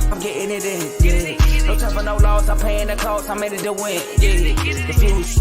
I'm getting it in, yeah. No time for no loss, I'm paying the cost, I'm ready to win, yeah. Refuse,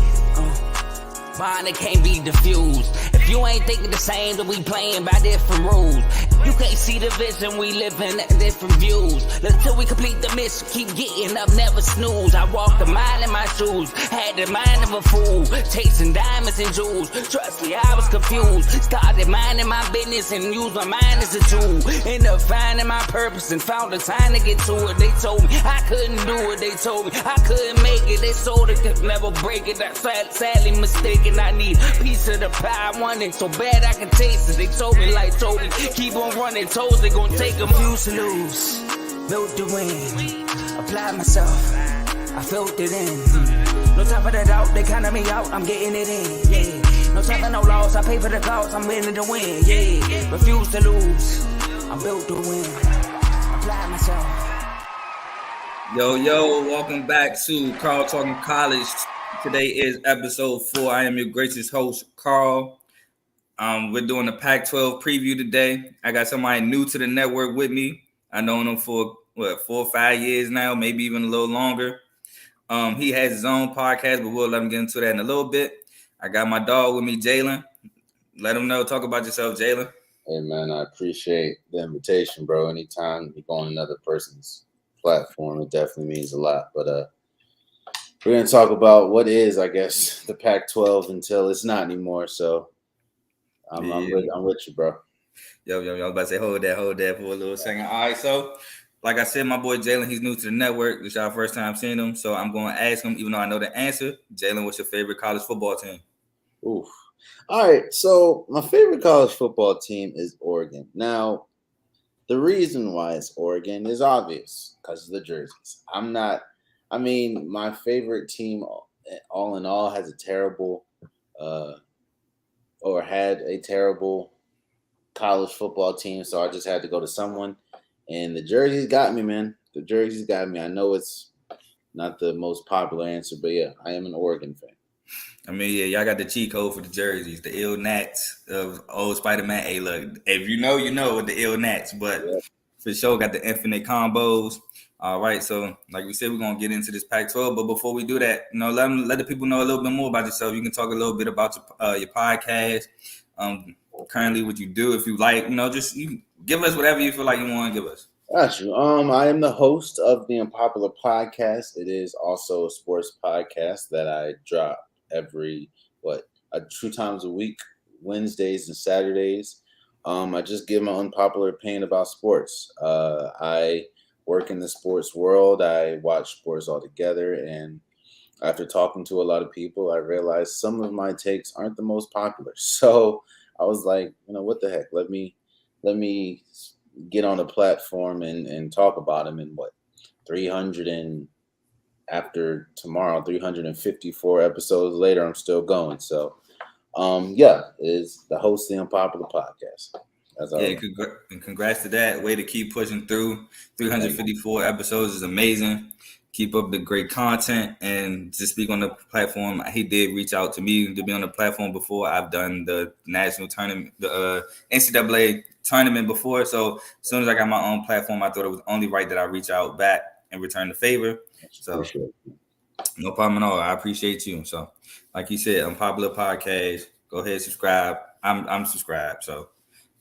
mine, it can't be diffused. If you ain't thinking the same, then we playing by different rules. You can't see the vision, we living at different views. Until we complete the mission, keep getting up, never snooze. I walked a mile in my shoes, had the mind of a fool, chasing diamonds and jewels. Trust me, I was confused. Started minding my business and used my mind as a tool. Ended up finding my purpose and found the time to get to it. They told me I couldn't do it, they told me I couldn't make it. They sold it, could never break it. That's sadly mistaken. I need a piece of the pie, I want it so bad I can taste it. They told me, keep on running, toes they gon' take them. Used to lose, built to win, applied myself, I felt it in. No time for the doubt, they counted me out, I'm getting it in, yeah. No time for no loss, I pay for the cost, I'm winning to win, yeah. Refuse to lose, I'm built to win, apply myself. Yo, welcome back to Carl Talking College. Today is episode 4. I am your gracious host, Carl. We're doing a Pac-12 preview today. I got somebody new to the network with me. I've known him for 4 or 5 years now, maybe even a little longer. He has his own podcast, but we'll let him get into that in a little bit. I got my dog with me, Jalen. Let him know. Talk about yourself, Jalen. Hey, man, I appreciate the invitation, bro. Anytime you go on another person's platform, it definitely means a lot. But we're going to talk about what is, I guess, the Pac-12 until it's not anymore. So I'm with you, bro. Yo, I was about to say, hold that for a little second. All right, so like I said, my boy Jalen, he's new to the network. This is our first time seeing him, so I'm going to ask him, even though I know the answer. Jalen, what's your favorite college football team? Oof. All right, so my favorite college football team is Oregon. Now, the reason why it's Oregon is obvious, because of the jerseys. My favorite team, all in all, has a terrible or had a terrible college football team, so I just had to go to someone. And the jerseys got me, man. The jerseys got me. I know it's not the most popular answer, but yeah, I am an Oregon fan. I mean, yeah, y'all got the cheat code for the jerseys, the ill Nats of old Spider-Man. Hey, look, if you know, you know with the ill Nats, but for sure got the infinite combos. All right, so like we said, we're gonna get into this Pac-12, but before we do that, let the people know a little bit more about yourself. You can talk a little bit about your podcast, currently what you do, if you like. Just you give us whatever you feel like you want to give us. Got you. I am the host of the Unpopular Podcast. It is also a sports podcast that I drop every 2 times a week, Wednesdays and Saturdays. I just give my unpopular opinion about sports. I work in the sports world. I watch sports altogether, and after talking to a lot of people, I realized some of my takes aren't the most popular. So I was like, what the heck? Let me get on a platform and talk about them. And 354 episodes later, I'm still going. So, is the host of the Unpopular Podcast. And congrats to that. Way to keep pushing through. 354 episodes is amazing. Keep up the great content, and to speak on the platform, he did reach out to me to be on the platform before. I've done the national tournament, the NCAA tournament before. So as soon as I got my own platform, I thought it was only right that I reach out back and return the favor. So no problem at all. I appreciate you. So like you said, Unpopular Podcast. Go ahead, subscribe. I'm subscribed. So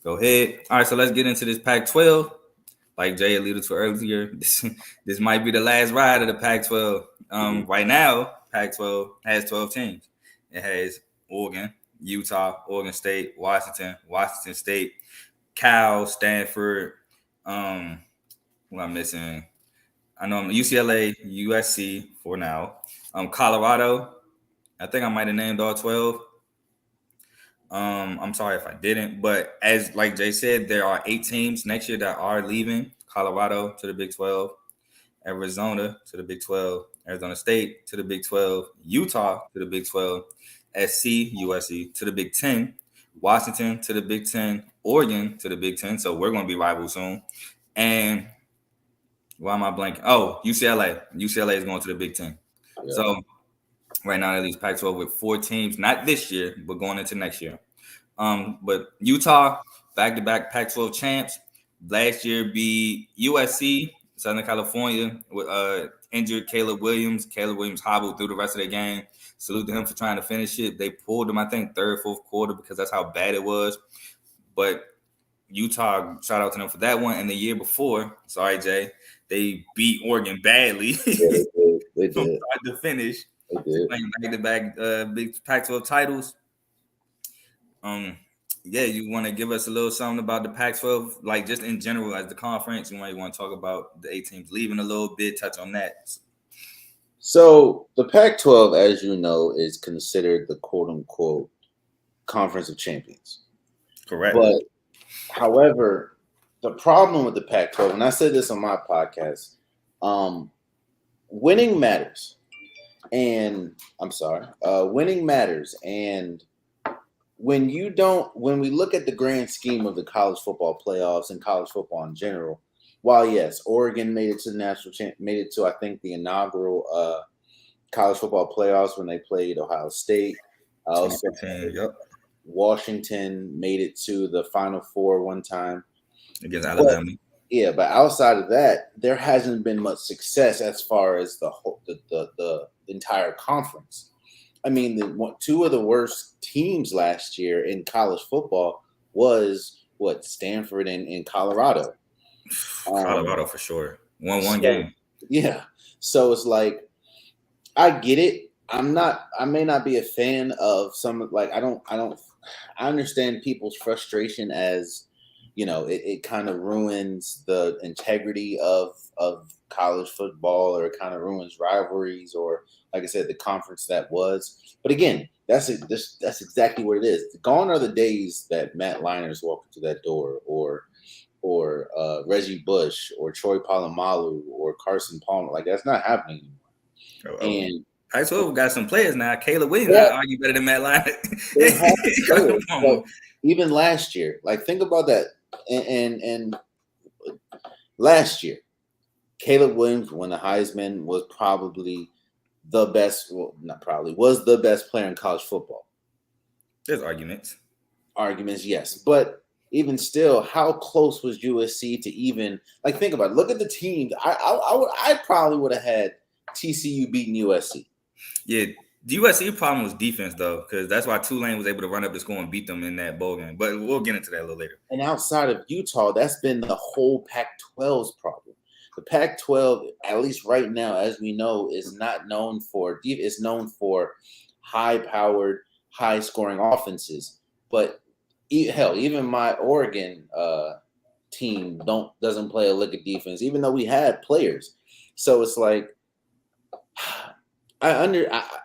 go ahead. All right, so let's get into this Pac-12. Like Jay alluded to earlier, this might be the last ride of the Pac-12. Right now, Pac-12 has 12 teams. It has Oregon, Utah, Oregon State, Washington State, Cal, Stanford. What I'm missing? I know I'm UCLA, USC for now. Colorado. I think I might have named all 12. I'm sorry if I didn't, but as like Jay said, there are 8 teams next year that are leaving. Colorado to the Big 12, Arizona to the Big 12, Arizona State to the Big 12, Utah to the Big 12, SC, USC to the Big 10, Washington to the Big 10, Oregon to the Big 10. So we're going to be rivals soon. And why am I blanking? Oh, UCLA. UCLA is going to the Big 10. Yeah. So right now, at least Pac-12 with 4 teams, not this year, but going into next year. But Utah, back-to-back Pac-12 champs. Last year beat USC Southern California with injured Caleb Williams. Caleb Williams hobbled through the rest of the game. Salute to him for trying to finish it. They pulled him, I think, third, fourth quarter because that's how bad it was. But Utah, shout out to them for that one. And the year before, sorry, Jay, they beat Oregon badly. Yeah, they did. From start to finish. They did. Playing back-to-back big Pac-12 titles. Yeah, you want to give us a little something about the Pac-12, like just in general as the conference? You might want to talk about the 8 teams leaving a little bit, touch on that. So the Pac-12, as you know, is considered the quote-unquote conference of champions. Correct. But, however, the problem with the Pac-12, and I said this on my podcast, winning matters. And winning matters. And when we look at the grand scheme of the college football playoffs and college football in general, while yes, Oregon made it to I think the inaugural college football playoffs when they played Ohio State. Also, Washington made it to the Final Four one time against Alabama. But outside of that, there hasn't been much success as far as the entire conference. I mean, two of the worst teams last year in college football was Stanford and Colorado. Colorado for sure. One game. Yeah. So it's like, I get it. I may not be a fan of some, like, I understand people's frustration as, it kind of ruins the integrity of college football, or it kind of ruins rivalries, or like I said, the conference that was. But again, that's exactly what it is. Gone are the days that Matt Leinart's walking through that door, or Reggie Bush, or Troy Polamalu, or Carson Palmer. Like, that's not happening anymore. And Pac-12 got some players now. Caleb Williams, I argue better than Matt Leinart. Even last year, like, think about that. And last year, Caleb Williams won the Heisman, was probably the best. Well, not probably, was the best player in college football. There's arguments, yes, but even still, how close was USC to even, like, think about it. Look at the teams. I probably would have had TCU beating USC. Yeah, the USC problem was defense, though, because that's why Tulane was able to run up the score and beat them in that bowl game. But we'll get into that a little later. And outside of Utah, that's been the whole Pac-12's problem. The Pac-12, at least right now, as we know, is not known for. It's known for high-powered, high-scoring offenses. But even my Oregon team doesn't play a lick of defense, even though we had players. So it's like,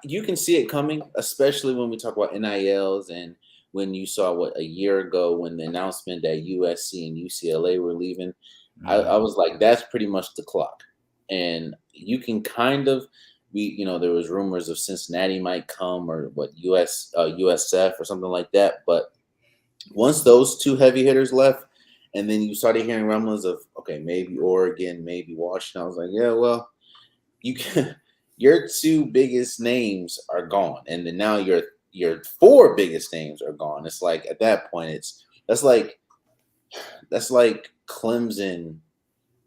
you can see it coming, especially when we talk about NILs, and when you saw a year ago when the announcement that USC and UCLA were leaving. I was like, that's pretty much the clock. And you can kind of there was rumors of Cincinnati might come, or USF or something like that. But once those two heavy hitters left, and then you started hearing rumblings of, okay, maybe Oregon, maybe Washington, I was like, yeah, well, your two biggest names are gone. And then now your four biggest names are gone. It's like, at that point, that's like Clemson,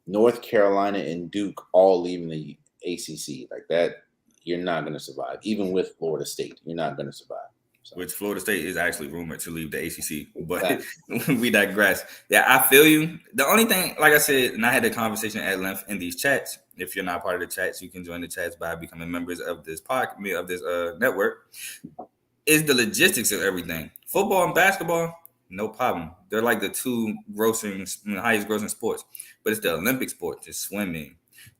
North Carolina, and Duke all leaving the ACC. Like that, you're not going to survive. Even with Florida State, you're not going to survive. So. Which Florida State is actually rumored to leave the ACC, but we digress. Yeah, I feel you. The only thing, like I said, and I had a conversation at length in these chats. If you're not part of the chats, you can join the chats by becoming members of this network. Is the logistics of everything. Football and basketball, no problem. They're like the two highest grossing sports. But it's the Olympic sports, it's swimming,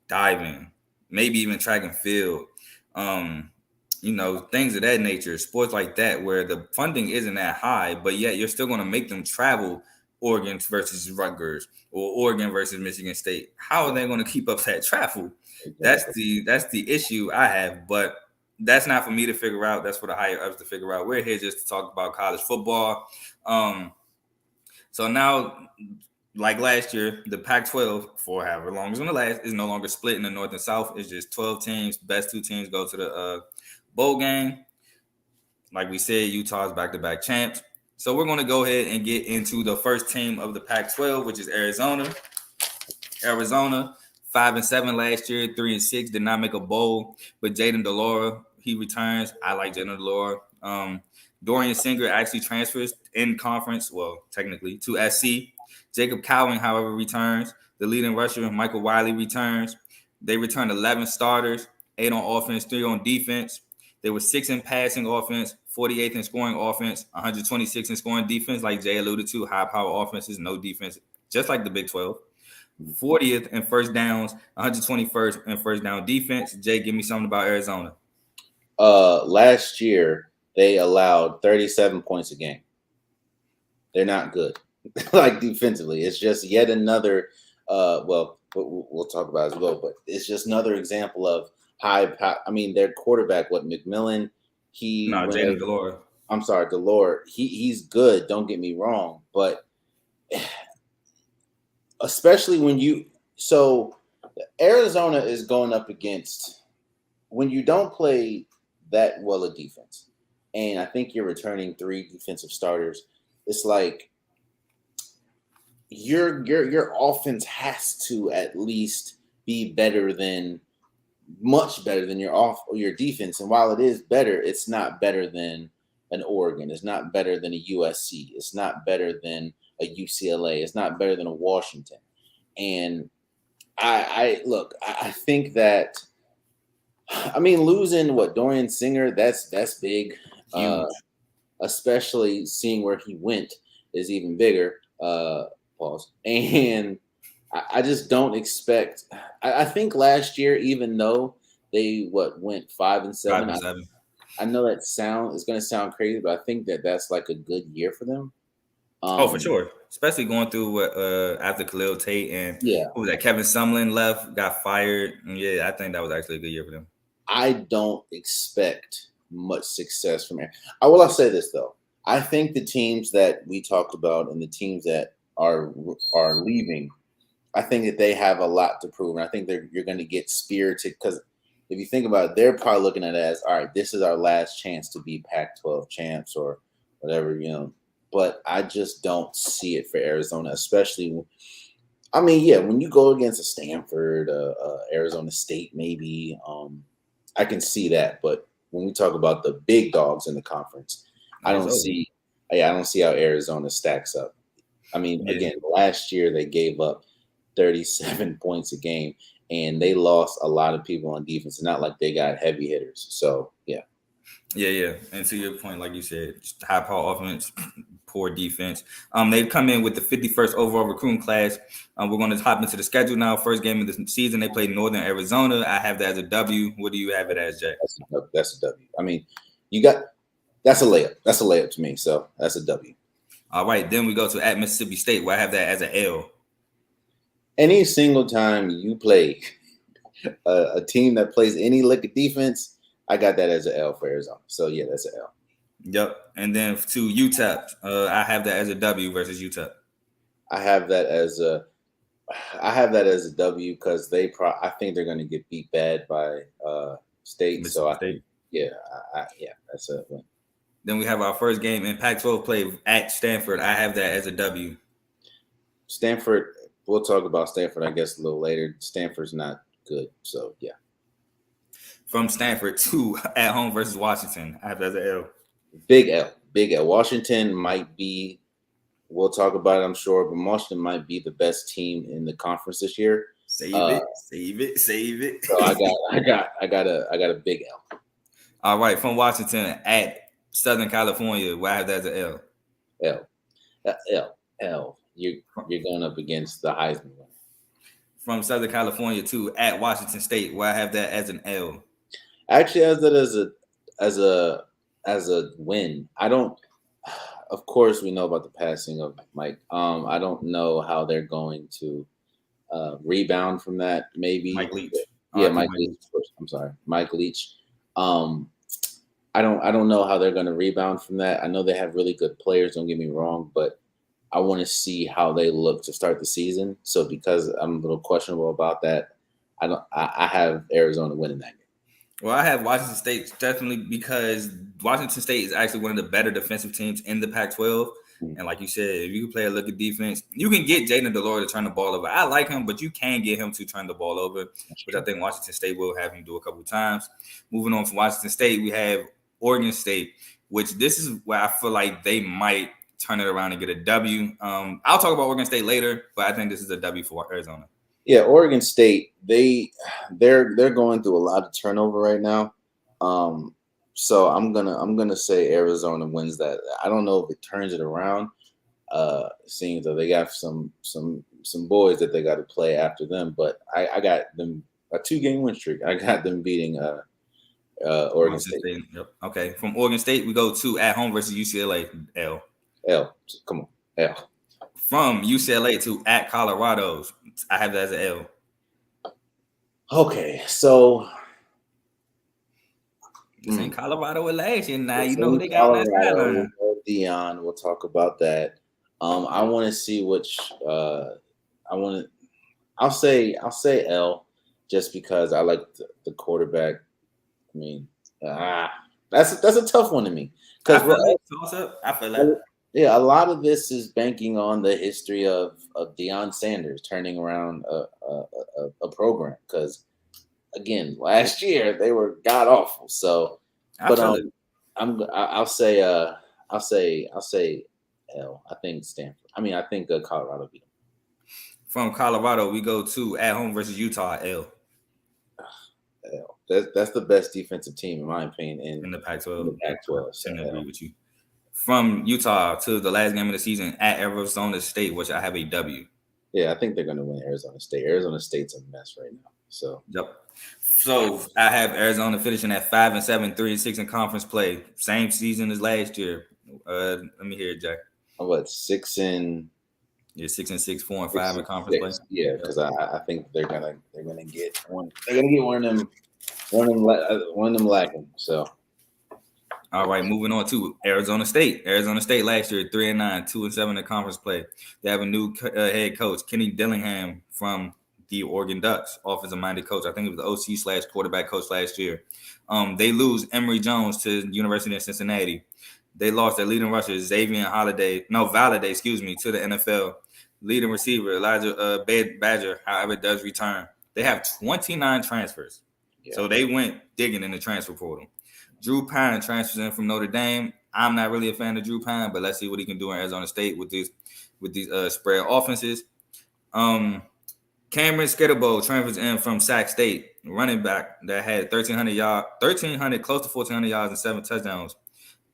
diving, maybe even track and field. Things of that nature, sports like that, where the funding isn't that high, but yet you're still going to make them travel Oregon versus Rutgers or Oregon versus Michigan State. How are they going to keep up that travel? Exactly. That's the issue I have, but that's not for me to figure out. That's for the higher ups to figure out. We're here just to talk about college football. So now, like last year, the Pac-12, for however long it's going to last, is no longer split in the North and South. It's just 12 teams. Best two teams go to the bowl game. Like we said, Utah's back-to-back champs. So we're going to go ahead and get into the first team of the Pac-12, which is Arizona. Arizona, 5-7 last year, 3-6, did not make a bowl. But Jaden Delora, he returns. I like Jaden Delora. Dorian Singer actually transfers in conference, well, technically, to SC. Jacob Cowing, however, returns. The leading rusher, Michael Wiley, returns. They returned 11 starters, 8 on offense, 3 on defense. They were 6th in passing offense, 48th in scoring offense, 126 in scoring defense, like Jay alluded to, high power offenses, no defense, just like the Big 12. 40th in first downs, 121st in first down defense. Jay, give me something about Arizona. Last year, they allowed 37 points a game. They're not good, like defensively. It's just yet another, we'll talk about it as well, but it's just another example of high power. I mean, their quarterback, McMillan, Jaden Delora. I'm sorry, Delora. He's good, don't get me wrong, but especially so Arizona is going up against, when you don't play that well a defense, and I think you're returning 3 defensive starters, it's like your offense has to at least be much better than your defense. And while it is better, it's not better than an Oregon. It's not better than a USC. It's not better than a UCLA. It's not better than a Washington. And I think that, I mean, losing Dorian Singer, that's big. Especially seeing where he went is even bigger. Pause. And I just don't expect. I think last year, even though they went 5-7. 5-7. I know that is going to sound crazy, but I think that's like a good year for them. For sure, especially going through after Khalil Tate and who was that? Kevin Sumlin left, got fired. Yeah, I think that was actually a good year for them. I don't expect much success from here. I'll say this though. I think the teams that we talked about and the teams that are leaving, I think that they have a lot to prove, and I think you're going to get spirited, because if you think about it, they're probably looking at it as, all right, this is our last chance to be Pac-12 champs or whatever, But I just don't see it for Arizona, especially. I mean, yeah, when you go against a Stanford, Arizona State, maybe I can see that. But when we talk about the big dogs in the conference, I don't see how Arizona stacks up. I mean, again, last year they gave up 37 points a game, and they lost a lot of people on defense. It's not like they got heavy hitters. So, yeah. Yeah. And to your point, like you said, high power offense, poor defense. They've come in with the 51st overall recruiting class. We're going to hop into the schedule now. First game of the season, they played Northern Arizona. I have that as a W. What do you have it as, Jack? That's a W. I mean, that's a layup. That's a layup to me. So that's a W. All right. Then we go to at Mississippi State, where I have that as an L. Any single time you play a team that plays any lick of defense, I got that as an L for Arizona. So, yeah, that's an L. Yep. And then to UTEP, I have that as a W versus UTEP. I have that as a W because I think they're going to get beat bad by State. State. That's a win. Then we have our first game in Pac-12 play at Stanford. I have that as a W. Stanford, we'll talk about Stanford, I guess, a little later. Stanford's not good. So, yeah. From Stanford to at home versus Washington, I have that as an L. Big L. Washington might be, we'll talk about it, I'm sure, but Washington might be the best team in the conference this year. Save it. So I got a big L. All right, from Washington at Southern California, where I have that as an L. You're going up against the Heisman winner. From Southern California to at Washington State, where I have that as an L. Actually, as that as a win. I don't. Of course, we know about the passing of Mike. I don't know how they're going to rebound from that. Maybe Mike Leach. Yeah, Mike Leach. I'm sorry, Mike Leach. I don't know how they're going to rebound from that. I know they have really good players. Don't get me wrong, but I want to see how they look to start the season. So because I'm a little questionable about that, I have Arizona winning that game. Well, I have Washington State definitely because Washington State is actually one of the better defensive teams in the Pac-12. And like you said, if you can play a look at defense, you can get Jaden Delore to turn the ball over. I like him, but you can get him to turn the ball over, which I think Washington State will have him do a couple of times. Moving on from Washington State, we have Oregon State, which this is where I feel like they might turn it around and get a W. I'll talk about Oregon State later, but I think this is a W for Arizona. Yeah, Oregon State, they're going through a lot of turnover right now. So I'm gonna say Arizona wins that. I don't know if it turns it around. Seeing that they got some boys that they got to play after them, but I got them a 2-game win streak. I got them beating Oregon State. Yep. Okay, from Oregon State we go to at home versus UCLA. Come on, L. From UCLA to at Colorado, I have that as an L. Okay, so. It's in Colorado with last year. Now you know who they got on that sideline. Dion, we'll talk about that. I want to see which. I'll say L, just because I like the quarterback. I mean, that's a tough one to me because I feel like a lot of this is banking on the history of Deion Sanders turning around a program because. Again, last year they were god awful. So, but I'll say L. I think Stanford. I think Colorado beat them. From Colorado, we go to at home versus Utah. L. That's the best defensive team in my opinion in the Pac-12. In the Pac-12. I agree with you. From Utah to the last game of the season at Arizona State, which I have a W. Yeah, I think they're going to win Arizona State. Arizona State's a mess right now. So. Yep. So I have Arizona finishing at 5-7, 3-6 in conference play. Same season as last year. Let me hear it, Jack. What 6-6, 4-5 in conference play. Yeah, because I think they're gonna get one. They're gonna get one of them lacking. So. All right, moving on to Arizona State. Arizona State last year 3-9, 2-7 in conference play. They have a new head coach, Kenny Dillingham from the Oregon Ducks, offensive-minded coach. I think it was the OC/quarterback coach last year. They lose Emory Jones to University of Cincinnati. They lost their leading rusher, Valadez, to the NFL. Leading receiver, Elijah Badger, however, does return. They have 29 transfers. Yeah. So they went digging in the transfer portal. Drew Pine transfers in from Notre Dame. I'm not really a fan of Drew Pine, but let's see what he can do in Arizona State with these spread offenses. Cameron Skitterbo transfers in from Sac State, running back that had 1,300, close to 1,400 yards and 7 touchdowns.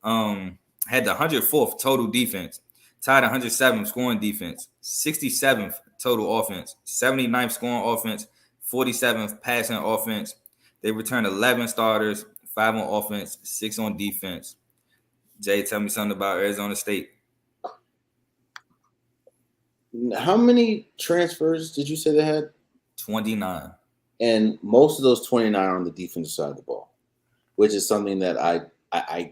Had the 104th total defense, tied 107th scoring defense, 67th total offense, 79th scoring offense, 47th passing offense. They returned 11 starters, 5 on offense, 6 on defense. Jay, tell me something about Arizona State. How many transfers did you say they had? 29. And most of those 29 are on the defensive side of the ball, which is something that I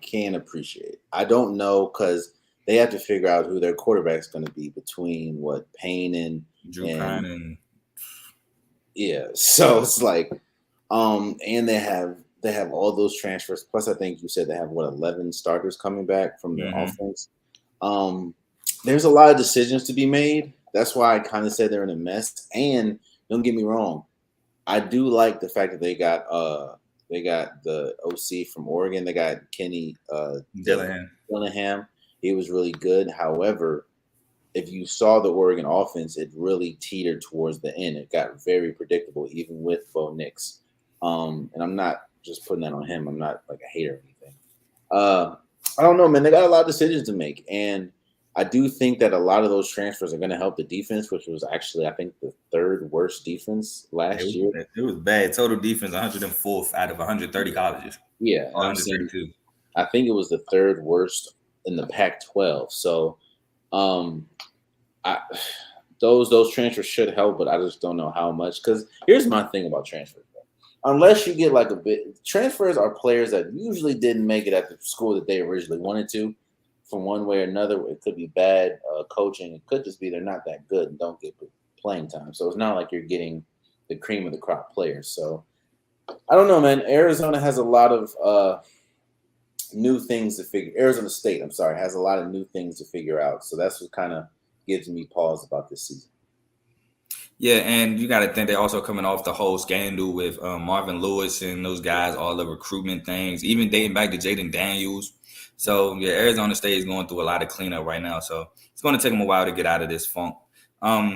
can appreciate. I don't know because they have to figure out who their quarterback's going to be between Payne and Drew Pine and yeah. So it's like, and they have all those transfers. Plus, I think you said they have 11 starters coming back from their offense. There's a lot of decisions to be made. That's why I kind of said they're in a mess. And don't get me wrong, I do like the fact that they got the OC from Oregon. They got Kenny Dillingham. He was really good. However, if you saw the Oregon offense, it really teetered towards the end. It got very predictable, even with Bo Nix. And I'm not just putting that on him. I'm not like a hater or anything. I don't know, man. They got a lot of decisions to make, and I do think that a lot of those transfers are going to help the defense, which was actually, I think, the 3rd worst defense last year. It was bad. Total defense, 104th out of 130 colleges. Yeah. 132. I think it was the 3rd worst in the Pac-12. So those transfers should help, but I just don't know how much. Because here's my thing about transfers. Unless you get like a bit – transfers are players that usually didn't make it at the school that they originally wanted to. From one way or another, it could be bad coaching. It could just be they're not that good and don't get playing time. So it's not like you're getting the cream of the crop players. So I don't know, man. Arizona has a lot of new things to figure. Arizona State, I'm sorry, has a lot of new things to figure out. So that's what kind of gives me pause about this season. Yeah, and you got to think they're also coming off the whole scandal with Marvin Lewis and those guys, all the recruitment things, even dating back to Jaden Daniels. So, yeah, Arizona State is going through a lot of cleanup right now. So, it's going to take them a while to get out of this funk.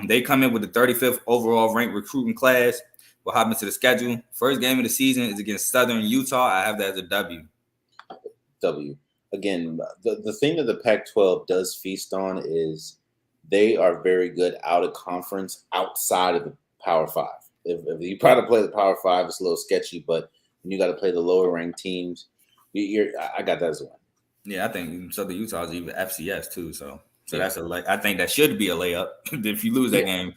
They come in with the 35th overall ranked recruiting class. What happens to the schedule? First game of the season is against Southern Utah. I have that as a W. W. Again, the thing that the Pac-12 does feast on is they are very good out of conference outside of the Power Five. If you try to play the Power Five, it's a little sketchy, but when you got to play the lower ranked teams, I got that as a win. Yeah, I think Southern Utah is even FCS too. So that's I think that should be a layup. If you lose that game,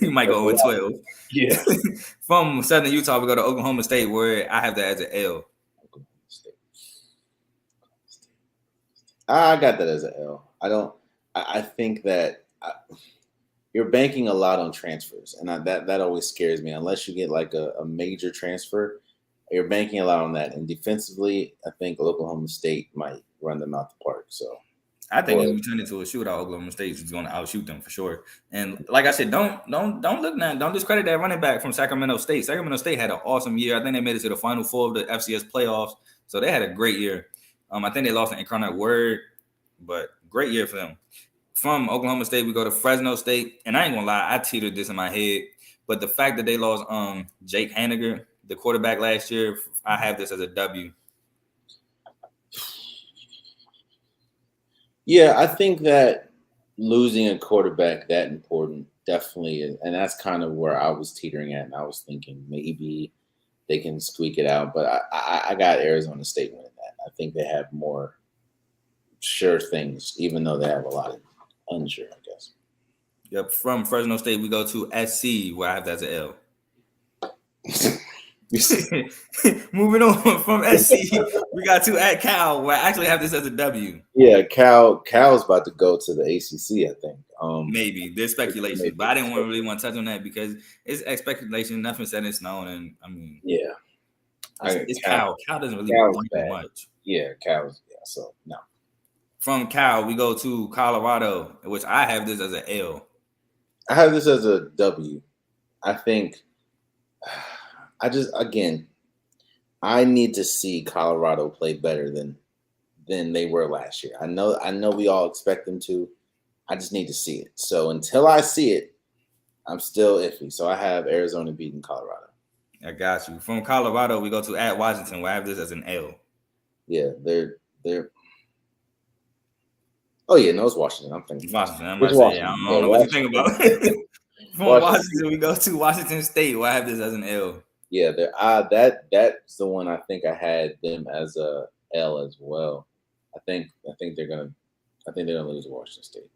you might go 0-12. Yeah. From Southern Utah, we go to Oklahoma State, where I have that as an L. I got that as an L. I think that you're banking a lot on transfers, and that always scares me. Unless you get like a major transfer, you're banking a lot on that. And defensively, I think Oklahoma State might run them out the park. So I think if you turn into a shootout, Oklahoma State is going to outshoot them for sure. And like I said, don't look now. Don't discredit that running back from Sacramento State. Sacramento State had an awesome year. I think they made it to the Final Four of the FCS playoffs. So they had a great year. I think they lost an Incarnate Word, but great year for them. From Oklahoma State, we go to Fresno State. And I ain't going to lie, I teetered this in my head. But the fact that they lost Jake Haniger, the quarterback last year, I have this as a W. Yeah, I think that losing a quarterback that important definitely is, and that's kind of where I was teetering at, and I was thinking maybe they can squeak it out, but I got Arizona State winning that. I think they have more sure things, even though they have a lot of unsure, I guess. Yep. From Fresno State, we go to SC, where I have that as an L. Moving on from SC, we got to at Cal, where I actually have this as a W. Yeah, Cal's about to go to the ACC, I think. Maybe there's speculation, but I didn't really want to touch on that because it's speculation, nothing set in stone, and I mean, yeah, it's Cal. Cal doesn't really do much. Yeah, Cal's so no. From Cal, we go to Colorado, which I have this as an L. I have this as a W. I think. I need to see Colorado play better than they were last year. I know we all expect them to. I just need to see it. So until I see it, I'm still iffy. So I have Arizona beating Colorado. I got you. From Colorado, we go to at Washington, where I have this as an L. Yeah, they're. Oh yeah, no, it's Washington. I'm thinking Washington. I'm about to say, I don't know what you think about. From Washington, we go to Washington State, where I have this as an L. Yeah, that's the one I think I had them as a L as well. I think they're gonna lose to Washington State.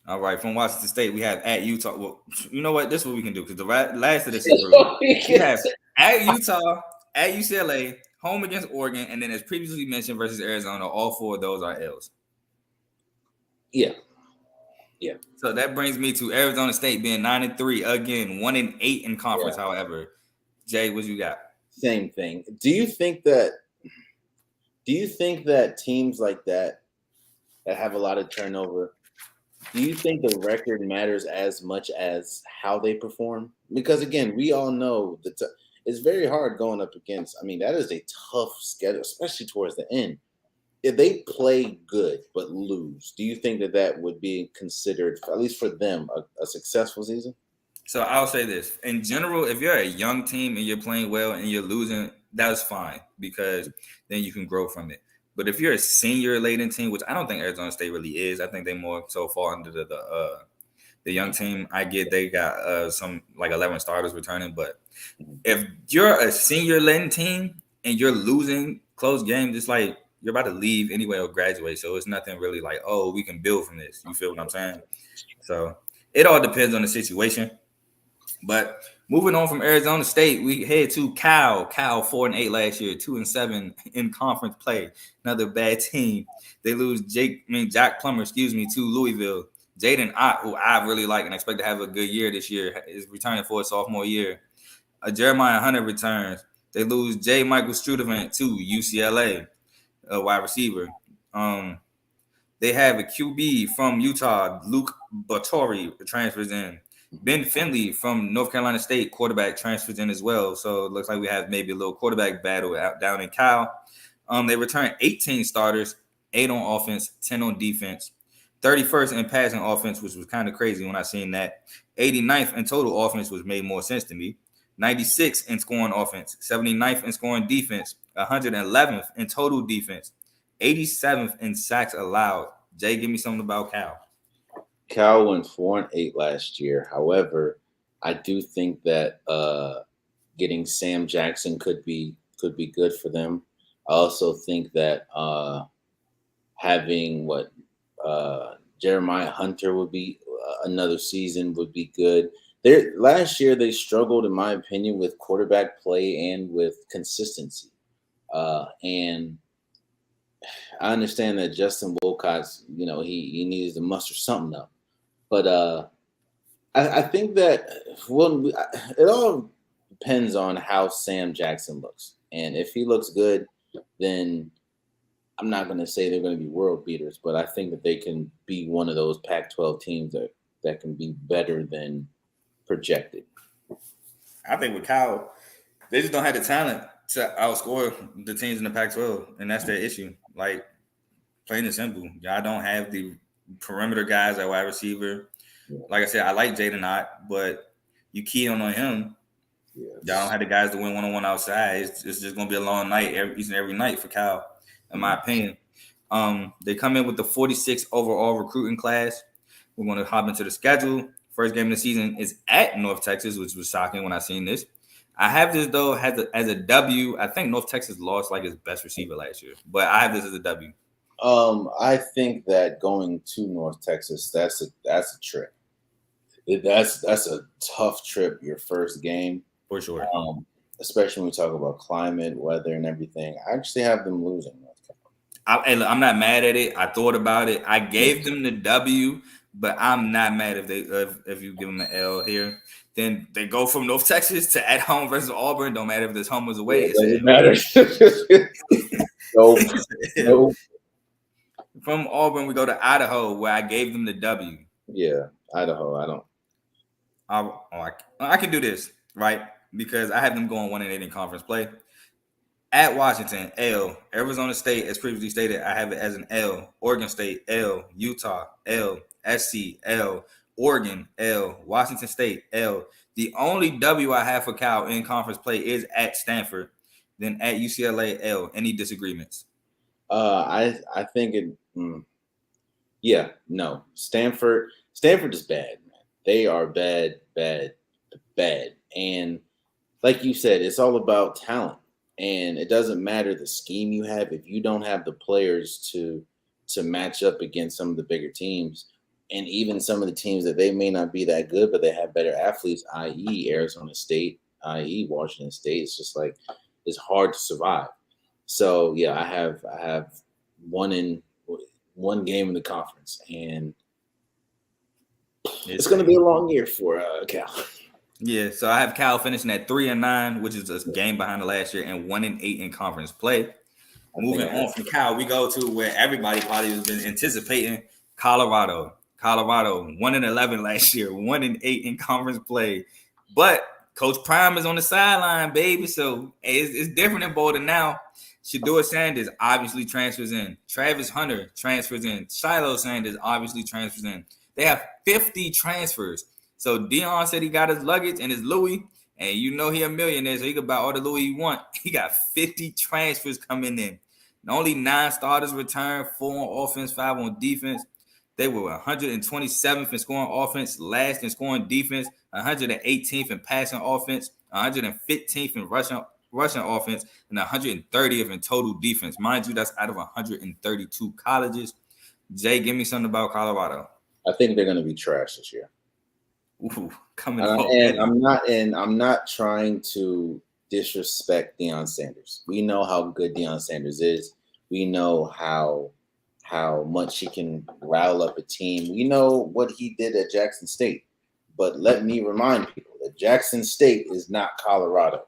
All right, from Washington State, we have at Utah. Well, you know what? This is what we can do because the last of this is we have at Utah, at UCLA, home against Oregon, and then as previously mentioned versus Arizona. All four of those are L's. Yeah. So that brings me to Arizona State being 9-3 again, 1-8 in conference. Yeah. However, Jay, what you got? Same thing. Do you think that teams like that have a lot of turnover, do you think the record matters as much as how they perform? Because again, we all know that it's very hard going up against. I mean, that is a tough schedule, especially towards the end. If they play good but lose, do you think that would be considered, at least for them, a successful season? So I'll say this. In general, if you're a young team and you're playing well and you're losing, that's fine because then you can grow from it. But if you're a senior-laden team, which I don't think Arizona State really is, I think they more so fall under the young team. I get they got some like 11 starters returning, but if you're a senior-laden team and you're losing close games, it's like you're about to leave anyway or graduate. So it's nothing really like, oh, we can build from this. You feel what I'm saying? So it all depends on the situation. But moving on from Arizona State, we head to Cal. Cal 4-8 last year, 2-7 in conference play. Another bad team. They lose Jack Plummer, to Louisville. Jaden Ott, who I really like and expect to have a good year this year, is returning for his sophomore year. Jeremiah Hunter returns. They lose J. Michael Strudevant to UCLA. a wide receiver. They have a QB from Utah, Luke Bottori, transfers in. Ben Finley from North Carolina State, quarterback, transfers in as well. So it looks like we have maybe a little quarterback battle out down in Cal. They returned 18 starters, 8 on offense, 10 on defense. 31st in passing offense, which was kind of crazy when I seen that. 89th in total offense, which made more sense to me. 96th in scoring offense, 79th in scoring defense, 111th in total defense, 87th in sacks allowed. Jay, give me something about Cal. Cal went 4-8 last year. However, I do think that getting Sam Jackson could be good for them. I also think that having Jeremiah Hunter would be another season would be good. Last year they struggled, in my opinion, with quarterback play and with consistency. And I understand that Justin Wilcox, he needs to muster something up. But I think that it all depends on how Sam Jackson looks. And if he looks good, then I'm not going to say they're going to be world beaters, but I think that they can be one of those Pac-12 teams that can be better than projected. I think with Cal, they just don't have the talent to outscore the teams in the Pac-12, and that's their issue. Like, plain and simple, y'all don't have the perimeter guys at wide receiver. Yeah. Like I said, I like Jaden Ott, but you key on him. Yes. Y'all don't have the guys to win one-on-one outside. It's just going to be a long night each and every night for Cal, in my opinion. They come in with the 46th overall recruiting class. We're going to hop into the schedule. First game of the season is at North Texas, which was shocking when I seen this. I have this, though, as a W. I think North Texas lost like his best receiver last year, but I have this as a W. I think that going to North Texas, that's a trip. That's a tough trip, your first game. For sure. Especially when we talk about climate, weather, and everything. I actually have them losing North Carolina. I'm not mad at it. I thought about it. I gave them the W, but I'm not mad if you give them an L here. Then they go from North Texas to at home versus Auburn. Don't matter if this home was away. It matters. No. From Auburn, we go to Idaho, where I gave them the W. Yeah, Idaho. I don't. I can do this, right? Because I have them going 1-8 in conference play. At Washington, L. Arizona State, as previously stated, I have it as an L. Oregon State, L. Utah, L. SC, L. Oregon, L. Washington State, L. The only W I have for Cal in conference play is at Stanford. Then at UCLA, L. Any disagreements? I think it. Yeah, no. Stanford is bad, man. They are bad. And like you said, it's all about talent. And it doesn't matter the scheme you have if you don't have the players to match up against some of the bigger teams, and even some of the teams that they may not be that good, but they have better athletes, i.e. Arizona State, i.e. Washington State. It's just like it's hard to survive. So yeah, I have one game in the conference, and it's going to be a long year for Cal. Yeah, so I have Cal finishing at 3-9, which is a game behind the last year, and 1-8 in conference play. Moving on from Cal, we go to where everybody probably has been anticipating, Colorado. Colorado 1-11 last year, 1-8 in conference play. But Coach Prime is on the sideline, baby. So it's different in Boulder now. Shedeur Sanders obviously transfers in. Travis Hunter transfers in. Shiloh Sanders obviously transfers in. They have 50 transfers. So Dion said he got his luggage and his Louis, and you know he a millionaire, so he can buy all the Louis he want. He got 50 transfers coming in. And only 9 starters returned, 4 on offense, 5 on defense. They were 127th in scoring offense, last in scoring defense, 118th in passing offense, 115th in rushing offense, and 130th in total defense. Mind you, that's out of 132 colleges. Jay, give me something about Colorado. I think they're going to be trash this year. Ooh, coming up. And I'm not trying to disrespect Deion Sanders. We know how good Deion Sanders is. We know how much he can rile up a team. We know what he did at Jackson State. But let me remind people that Jackson State is not Colorado.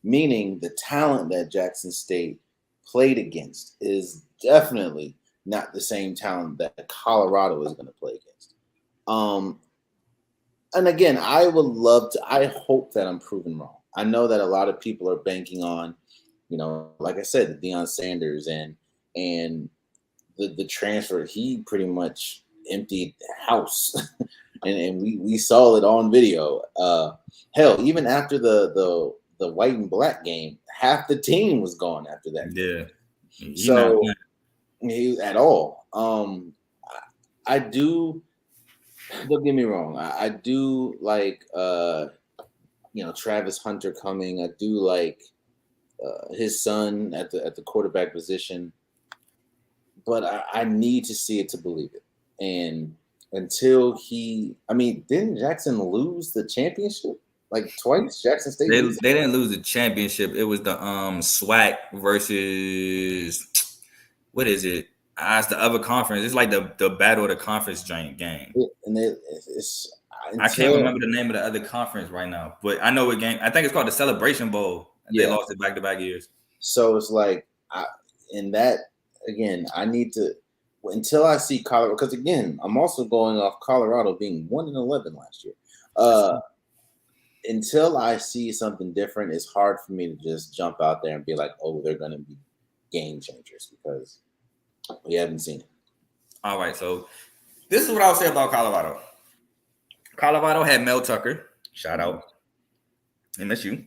Meaning the talent that Jackson State played against is definitely not the same talent that Colorado is going to play against. And again, I hope that I'm proven wrong. I know that a lot of people are banking on, like I said, Deion Sanders and the transfer. He pretty much emptied the house, and we saw it on video. Hell, even after the white and black game, half the team was gone after that. Yeah. So at all. I do. Don't get me wrong. I do like Travis Hunter coming. I do like his son at the quarterback position. But I need to see it to believe it. And until didn't Jackson lose the championship like twice? Jackson State. They didn't lose the championship. It was the SWAC versus what is it? It's the other conference. It's like the battle of the conference giant game. I can't remember the name of the other conference right now, but I know what game. I think it's called the Celebration Bowl. They lost it back-to-back years. So it's like, again, I need to until I see Colorado, because again, I'm also going off Colorado being 1-11 last year. Until I see something different, it's hard for me to just jump out there and be like, oh, they're going to be game changers because we haven't seen it. All right, so this is what I'll say about Colorado. Colorado had Mel Tucker. Shout out. MSU.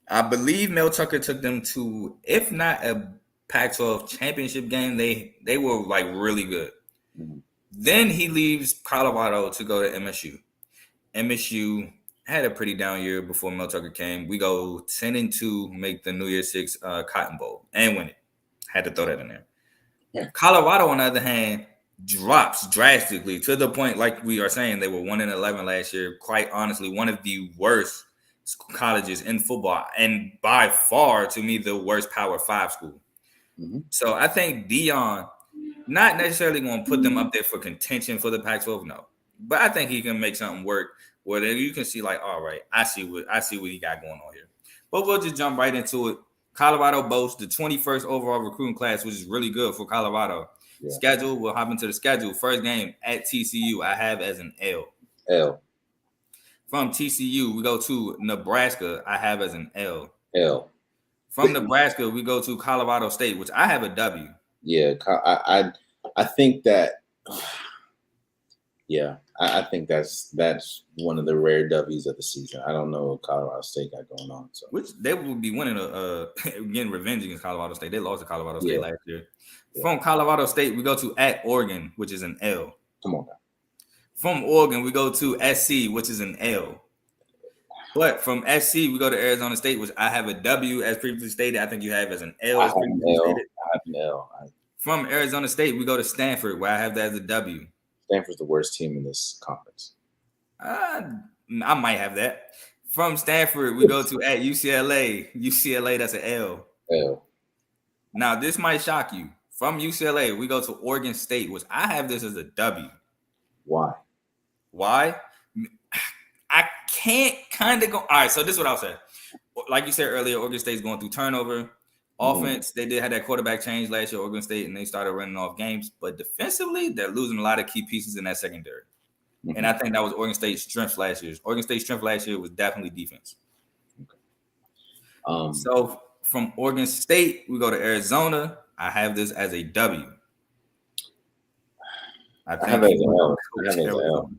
I believe Mel Tucker took them to, if not a Pac-12 championship game, they were like really good. Mm-hmm. Then he leaves Colorado to go to MSU. MSU had a pretty down year before Mel Tucker came. We go 10-2, make the New Year's Six Cotton Bowl and win it. Had to throw that in there. Yeah. Colorado, on the other hand, drops drastically to the point, like we are saying, they were 1-11 last year. Quite honestly, one of the worst colleges in football, and by far, to me, the worst Power 5 school. Mm-hmm. So I think Deion, not necessarily going to put them up there for contention for the Pac-12, no. But I think he can make something work where you can see, like, all right, I see what he got going on here. But we'll just jump right into it. Colorado boasts the 21st overall recruiting class, which is really good for Colorado. Yeah. Schedule, we'll hop into the schedule. First game at TCU, I have as an L. L. From TCU, we go to Nebraska, I have as an L. L. From Nebraska, we go to Colorado State, which I have a W. Yeah, I think that. Yeah, I think that's one of the rare W's of the season. I don't know what Colorado State got going on. So, which they will be winning getting revenge against Colorado State. They lost to Colorado State last year. Yeah. From Colorado State, we go to at Oregon, which is an L. Come on now. From Oregon, we go to SC, which is an L. But from SC, we go to Arizona State, which I have a W as previously stated. I think you have as an L. I have an L. From Arizona State, we go to Stanford, where I have that as a W. Stanford's the worst team in this conference. I might have that. From Stanford, we go to at UCLA. UCLA, that's an L. L. Now, this might shock you. From UCLA, we go to Oregon State, which I have this as a W. Why? I can't kind of go. All right, so this is what I'll say. Like you said earlier, Oregon State's going through turnover. Offense, they did have that quarterback change last year, Oregon State, and they started running off games. But defensively, they're losing a lot of key pieces in that secondary. Mm-hmm. And I think that was Oregon State's strength last year. Oregon State's strength last year was definitely defense. Okay. So from Oregon State, we go to Arizona. I have this as a W. I have it as an L.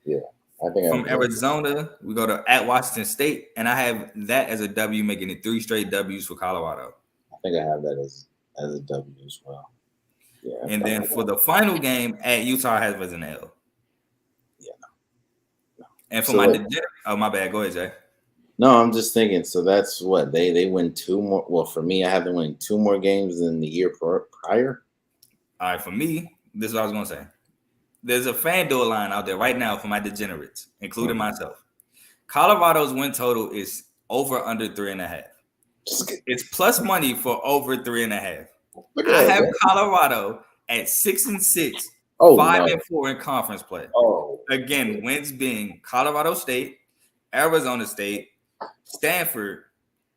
Yeah. I think from Arizona, we go to at Washington State, and I have that as a W, making it 3 straight W's for Colorado. I think I have that as a W as well. Yeah. And then for the final game at Utah, I have it as an L. Yeah. No. And for my bad. Go ahead, Jay. No, I'm just thinking. So that's what they win 2 more. Well, for me, I have them winning 2 more games than the year prior. All right, for me, this is what I was gonna say. There's a FanDuel line out there right now for my degenerates, including myself. Colorado's win total is over under 3.5. It's plus money for over 3.5. I have Colorado at 6-6, 5-4 in conference play. Oh, again, wins being Colorado State, Arizona State, Stanford,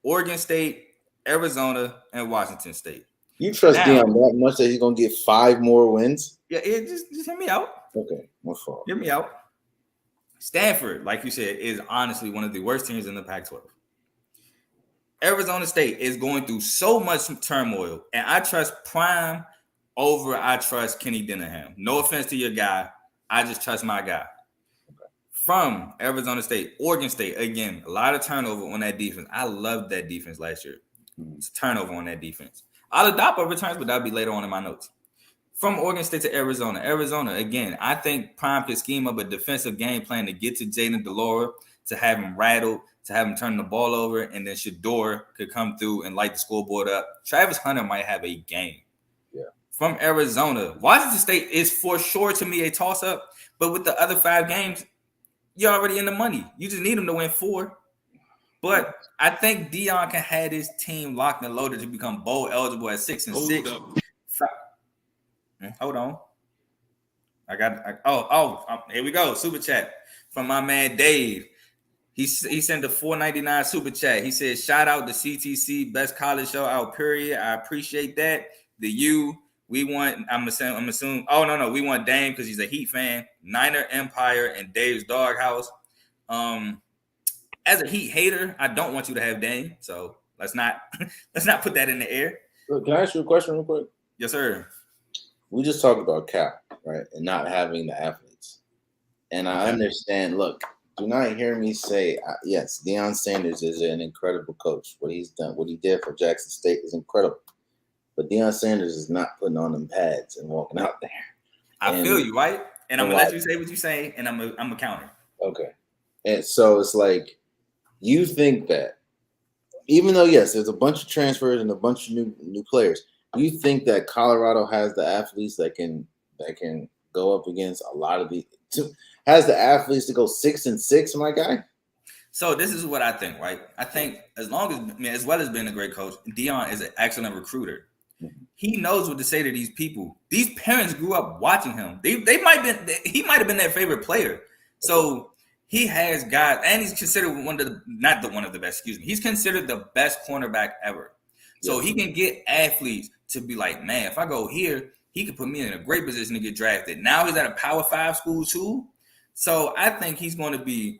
Oregon State, Arizona, and Washington State. You trust Now, Deion that much that he's gonna get 5 more wins? yeah, just hear me out. Okay, my fault. Hear me out. Stanford, like you said, is honestly one of the worst teams in the Pac-12. Arizona State is going through so much turmoil, and I trust Prime over I trust Kenny Denningham. No offense to your guy. I just trust my guy. From Arizona State, Oregon State, again, a lot of turnover on that defense. I loved that defense last year. It's turnover on that defense. Oladapo returns, but that'll be later on in my notes. From Oregon State to Arizona. Arizona, again, I think Prime could scheme up a defensive game plan to get to Jaden DeLora, to have him rattled, to have him turn the ball over, and then Shador could come through and light the scoreboard up. Travis Hunter might have a game. Yeah. From Arizona, Washington State is for sure to me a toss-up, but with the other 5 games, you're already in the money. You just need them to win 4. But I think Deion can have his team locked and loaded to become bowl eligible at 6-6. Hold on. Here we go. Super chat from my man Dave. He sent a $4.99 super chat. He said, shout out to CTC, best college show out, period. I appreciate that. We want, I'm assuming, we want Dame because he's a Heat fan, Niner Empire, and Dave's Doghouse. As a Heat hater, I don't want you to have Dame, so let's not put that in the air. Can I ask you a question real quick? Yes, sir. We just talked about Cap, right, and not having the athletes. And I understand. Look, do not hear me say yes. Deion Sanders is an incredible coach. What he's done, what he did for Jackson State is incredible. But Deion Sanders is not putting on them pads and walking out there. I feel you, right? And I'm gonna let you say what you say, and I'm a counter. Okay. And so it's like, you think that even though yes, there's a bunch of transfers and a bunch of new players, you think that Colorado has the athletes that can go up against a lot of has the athletes to go 6-6, my guy? So this is what I think, right? I think as well as being a great coach, Deion is an excellent recruiter. He knows what to say to these people. These parents grew up watching him. He might have been their favorite player. So he has guys, and he's considered he's considered the best cornerback ever. So he can get athletes to be like, man, if I go here, he could put me in a great position to get drafted. Now he's at a Power 5 school too. So I think he's going to be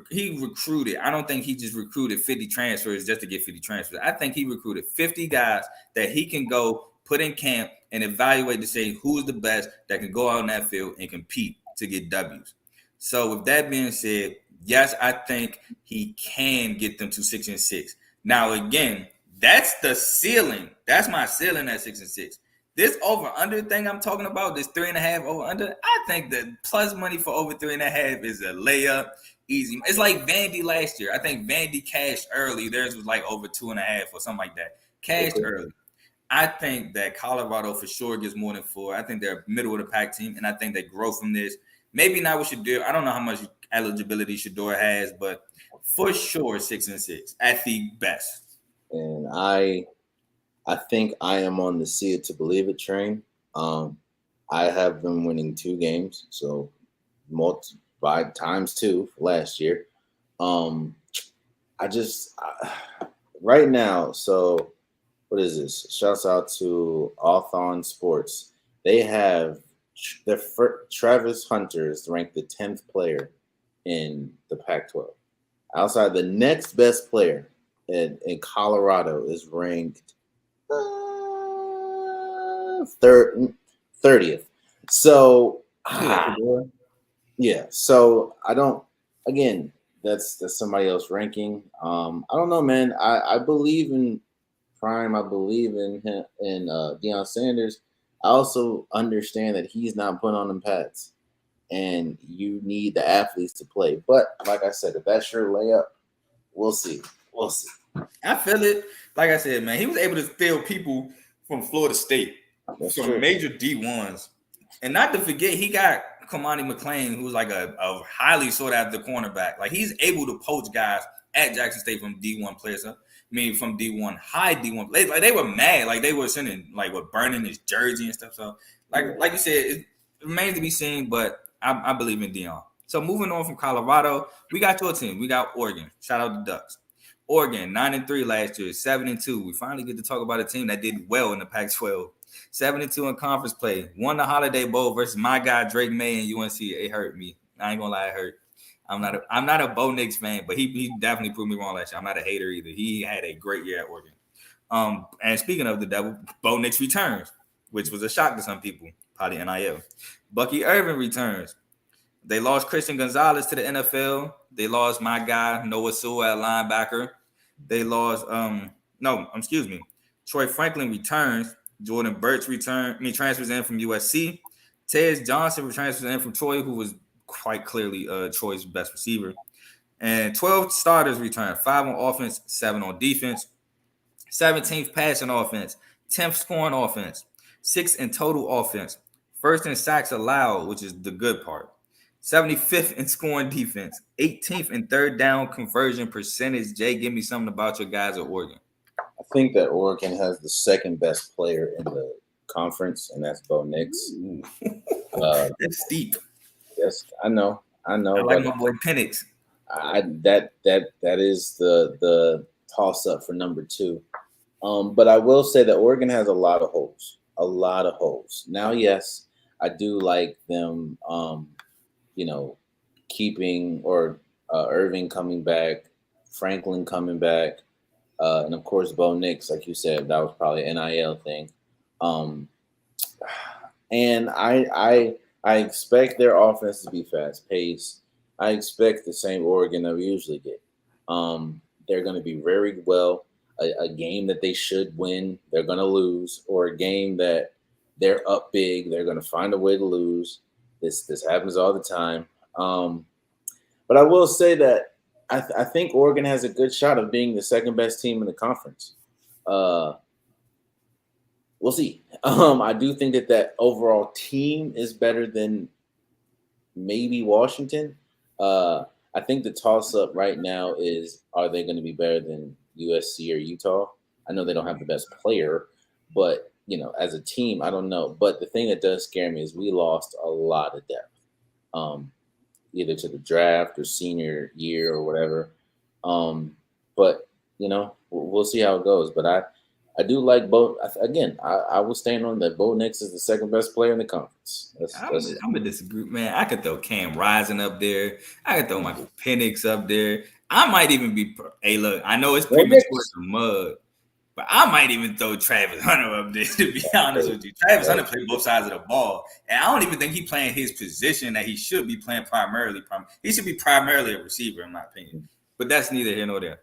he recruited. I don't think he just recruited 50 transfers just to get 50 transfers. I think he recruited 50 guys that he can go put in camp and evaluate to say who's the best that can go out on that field and compete to get W's. So with that being said, yes, I think he can get them to 6-6. Now, again, that's the ceiling. That's my ceiling at 6-6. This over-under thing I'm talking about, this 3.5 over-under, I think the plus money for over 3.5 is a layup. Easy. It's like Vandy last year. I think Vandy cashed early. Theirs was like over 2.5 or something like that. Cashed early. I think that Colorado for sure gets more than 4. I think they're a middle of the pack team, and I think they grow from this. Maybe not with Shador. I don't know how much eligibility Shador has, but for sure 6-6 at the best. And I think I am on the see it to believe it train. I have been winning 2 games, so by times 2 last year. Right now, so what is this? Shouts out to Hawthorne Sports. They have Travis Hunter is ranked the 10th player in the Pac-12. Outside, the next best player in Colorado is ranked 30th. So yeah. So I don't. Again, that's somebody else ranking. I don't know, man. I believe in Prime. I believe in him and Deion Sanders. I also understand that he's not putting on them pads, and you need the athletes to play. But like I said, if that's your layup, we'll see. We'll see. I feel it. Like I said, man, he was able to steal people from Florida State, from major D1s. And not to forget, he got Kamani McLean, who's like a highly sought after cornerback. Like, he's able to poach guys at Jackson State from D1 players. From D1, high D1. Like, they were mad. Like, they were sending, burning his jersey and stuff. So, like you said, it remains to be seen, but I believe in Deion. So, moving on from Colorado, we got your team. We got Oregon. Shout out to Ducks. Oregon 9-3 last year, 7-2. We finally get to talk about a team that did well in the Pac-12. 7-2 in conference play. Won the Holiday Bowl versus my guy Drake May and UNC. It hurt me. I ain't gonna lie, it hurt. I'm not a Bo Nix fan, but he definitely proved me wrong last year. I'm not a hater either. He had a great year at Oregon. And speaking of the devil, Bo Nix returns, which was a shock to some people, probably NIL. Bucky Irvin returns. They lost Christian Gonzalez to the NFL. They lost my guy Noah Sewell at linebacker. They lost Troy Franklin returns. Jordan Burch transfers in from USC. Tez Johnson transfers in from Troy, who was quite clearly Troy's best receiver. And 12 starters return, 5 on offense, 7 on defense. 17th passing offense, 10th scoring offense, 6th in total offense, 1st in sacks allowed, which is the good part, 75th in scoring defense, 18th in third down conversion percentage. Jay, give me something about your guys at Oregon. I think that Oregon has the second best player in the conference, and that's Bo Nix. That's steep. Yes, I know. I like my boy Penix. That is the toss up for number 2. But I will say that Oregon has a lot of holes. Now, yes, I do like them, keeping or Irving coming back, Franklin coming back, and of course Bo Nix, like you said, that was probably an NIL thing. And I expect their offense to be fast paced. I expect the same Oregon that we usually get. They're going to be very well. A game that they should win, they're going to lose, or a game that they're up big, they're going to find a way to lose. This happens all the time. But I will say that I think Oregon has a good shot of being the second best team in the conference. We'll see. I do think that overall team is better than maybe Washington. I think the toss-up right now is, are they going to be better than USC or Utah? I know they don't have the best player, but, as a team, I don't know. But the thing that does scare me is we lost a lot of depth, either to the draft or senior year or whatever. But, we'll see how it goes. But I do like Bo. Again, I will stand on that. Bo Nix is the second best player in the conference. I'm gonna disagree, man. I could throw Cam Rising up there. I could throw Michael Penix up there. I might even be. Hey, look, I know it's premature to mud, but I might even throw Travis Hunter up there. To be honest with you, Travis Hunter played both sides of the ball, and I don't even think he's playing his position that he should be playing primarily. He should be primarily a receiver, in my opinion. But that's neither here nor there.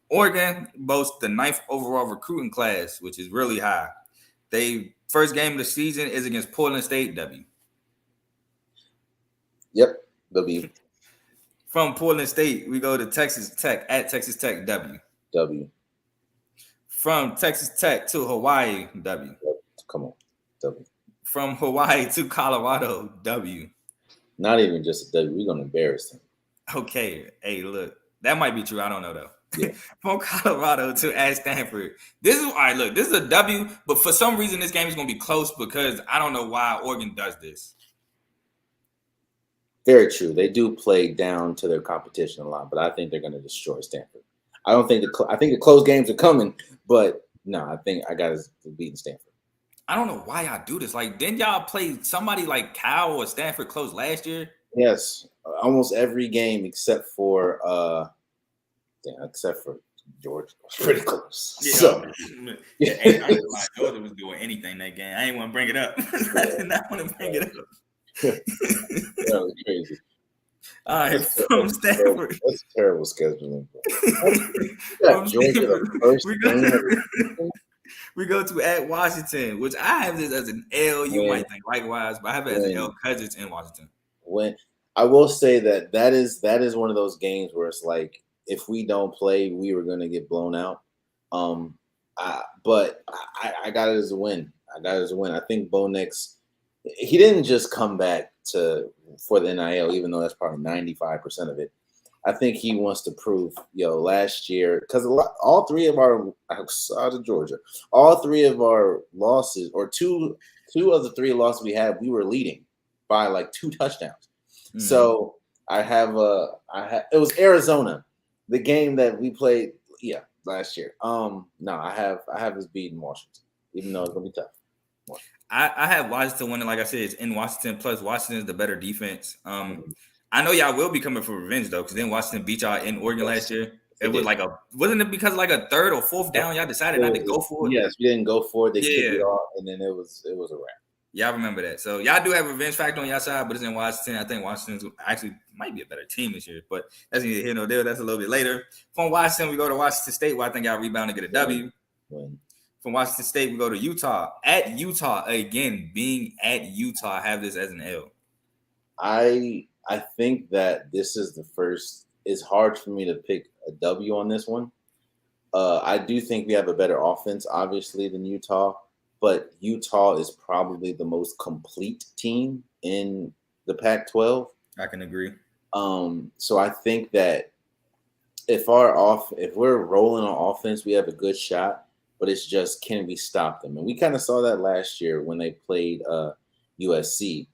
Oregon boasts the 9th overall recruiting class, which is really high. They first game of the season is against Portland State, W. Yep, W. From Portland State, we go to Texas Tech at Texas Tech, W. W. From Texas Tech to Hawaii, W. Come on, W. From Hawaii to Colorado, W. Not even just a W. We're gonna embarrass them. Okay, hey, look, that might be true. I don't know though. Yeah. From Colorado to at Stanford. This is all right. Look, this is a W, but for some reason this game is going to be close because I don't know why Oregon does this. Very true. They do play down to their competition a lot, but I think they're going to destroy Stanford. I think the close games are coming, but no, I think I got us beating Stanford. I don't know why y'all do this. Like, didn't y'all play somebody like Cal or Stanford close last year? Yes, almost every game except for Georgia. Pretty close. Yeah, so, Georgia was doing anything that game. I ain't want to bring it up. I did not want to bring it up. That was crazy. All right, from Stanford. That's terrible scheduling. From Georgia, we go to at Washington, which I have this as an L. You might think likewise, but I have it as an L because it's in Washington. When I will say that is one of those games where it's like, if we don't play, we were going to get blown out. But I got it as a win. I think Bo Nix, he didn't just come back for the NIL, even though that's probably 95% of it. I think he wants to prove, last year, because all three of our outside of Georgia, all three of our losses, or two of the 3 losses we had, we were leading by like 2 touchdowns. Mm-hmm. So it was Arizona. The game that we played, Yeah, last year. No, I have us beating Washington, even though it's gonna be tough. I have Washington winning. Like I said, it's in Washington. Plus, Washington is the better defense. I know y'all will be coming for revenge though, because then Washington beat y'all in Oregon last year. It was like wasn't it because like a third or fourth down y'all decided not to go for it? Yes, we didn't go for it. They kicked it off, and then it was a wrap. Y'all remember that. So y'all do have a revenge factor on y'all side, but it's in Washington. I think Washington actually might be a better team this year, but that's neither here nor there. That's a little bit later. From Washington, we go to Washington State, where I think y'all rebound and get a W. From Washington State, we go to Utah. At Utah, again, being at Utah, I have this as an L. I think that this is the first. It's hard for me to pick a W on this one. I do think we have a better offense, obviously, than Utah, but Utah is probably the most complete team in the Pac-12. I can agree. So I think that if we're rolling on offense, we have a good shot, but it's just, can we stop them? And we kind of saw that last year when they played USC.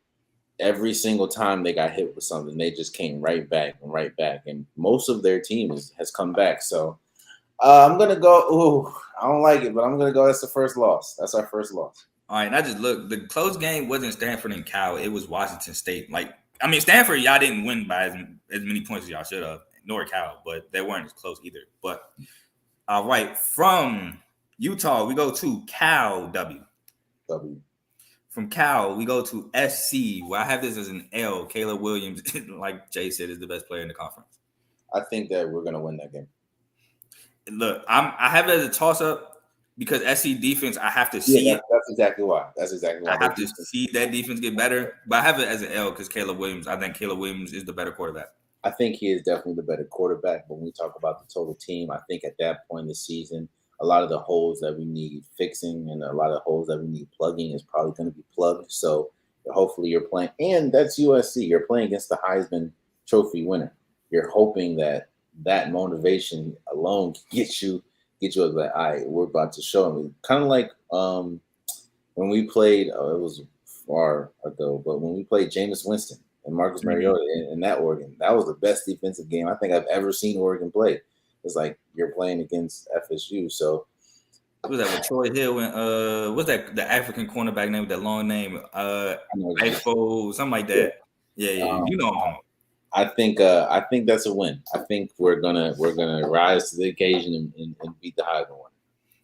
Every single time they got hit with something, they just came right back. And most of their team has come back. So I'm going to go, I don't like it, but I'm going to go, that's the first loss. That's our first loss. All right, and I just look, the close game wasn't Stanford and Cal. It was Washington State. Stanford, y'all didn't win by as many points as y'all should have, nor Cal, but they weren't as close either. But all right, from Utah, we go to Cal W. From Cal, we go to SC, where I have this as an L. Caleb Williams, like Jay said, is the best player in the conference. I think that we're going to win that game. Look, I have it as a toss-up because SC defense, I have to see it. That's exactly why. I have to see that defense get better. But I have it as an L because I think Caleb Williams is the better quarterback. I think he is definitely the better quarterback. But when we talk about the total team, I think at that point in the season, a lot of the holes that we need fixing and a lot of holes that we need plugging is probably going to be plugged. So hopefully you're playing, and that's USC. You're playing against the Heisman Trophy winner. You're hoping that motivation alone can get you like, all right, we're about to show them. Kind of like when we played, it was far ago, but when we played Jameis Winston and Marcus Mariota in that Oregon, that was the best defensive game I think I've ever seen Oregon play. It's like you're playing against FSU. So what was that with Troy Hill and what's that the African cornerback name with that long name? Ifo, something like that. Yeah. You know. I think that's a win. I think we're gonna rise to the occasion and beat the Heisman one.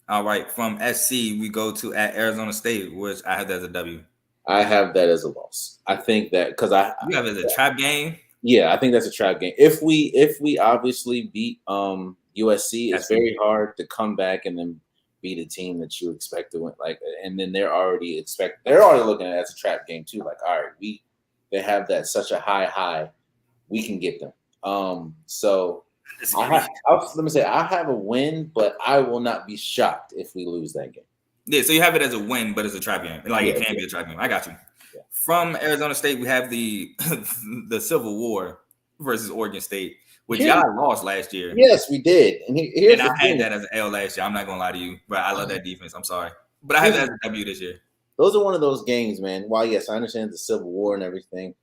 All right. From SC, we go to at Arizona State, which I have that as a W. I have that as a loss. I think that because you have it as a trap game. Yeah, I think that's a trap game. If we obviously beat USC, it's very hard to come back and then beat a team that you expect to win. Like, and then they're already looking at it as a trap game too. Like, all right, they have that such a high, we can get them. So let me say I have a win, but I will not be shocked if we lose that game. Yeah, so you have it as a win, but it's a trap game. It can be a trap game. I got you. Yeah. From Arizona State, we have the Civil War versus Oregon State, which y'all lost last year. Yes, we did. And I had that as an L last year. I'm not gonna lie to you, but I love that defense. I'm sorry, but I have that as a W this year. Those are one of those games, man. While yes, I understand the Civil War and everything,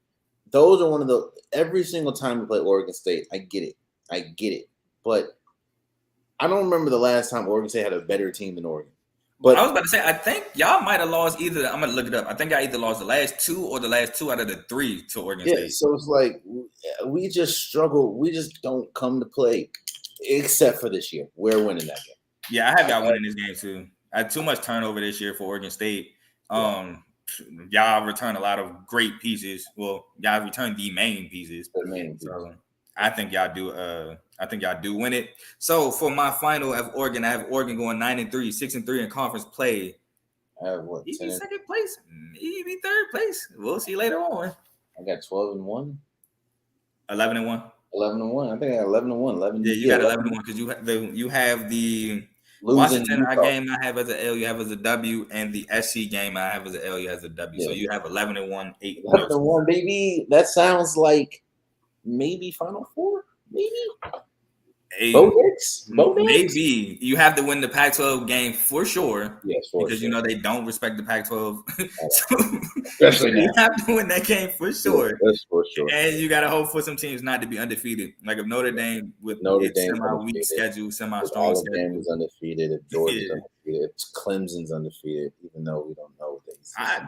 those are one of the every single time we play Oregon State, I get it, but I don't remember the last time Oregon State had a better team than Oregon. But I was about to say, I think y'all might have lost either. I'm gonna look it up. I think y'all either lost the last two or the last two out of the three to Oregon State. So it's like we just struggle. We just don't come to play, except for this year. We're winning that game. Yeah, I have y'all winning this game too. I had too much turnover this year for Oregon State. Y'all returned a lot of great pieces. Well, y'all returned the main pieces. So I think y'all do. I think y'all do win it. So for my final of Oregon, I have Oregon going 9-3, 6-3 in conference play. I have what? Maybe second place, maybe third place. We'll see later on. I got 12-1. 11-1. 11-1. I think I got 11-1. Yeah, you got 11-1 because you have the Washington game I have as an L, you have as a W, and the SC game I have as an L, you have as a W. Yeah. So you have 11-1, 8 wins. 11-1, baby. That sounds like maybe Final Four. Maybe Bo Nix? Maybe you have to win the Pac-12 game for sure. Yes, for because sure. you know they don't respect the Pac-12. Especially so you now. have to win that game for sure. Yeah, that's for sure. And you got to hope for some teams not to be undefeated. Like if Notre Dame with its semi-weak schedule, semi-strong If schedule. Alabama's undefeated, if Georgia's undefeated, if Clemson's undefeated, even though we don't know what they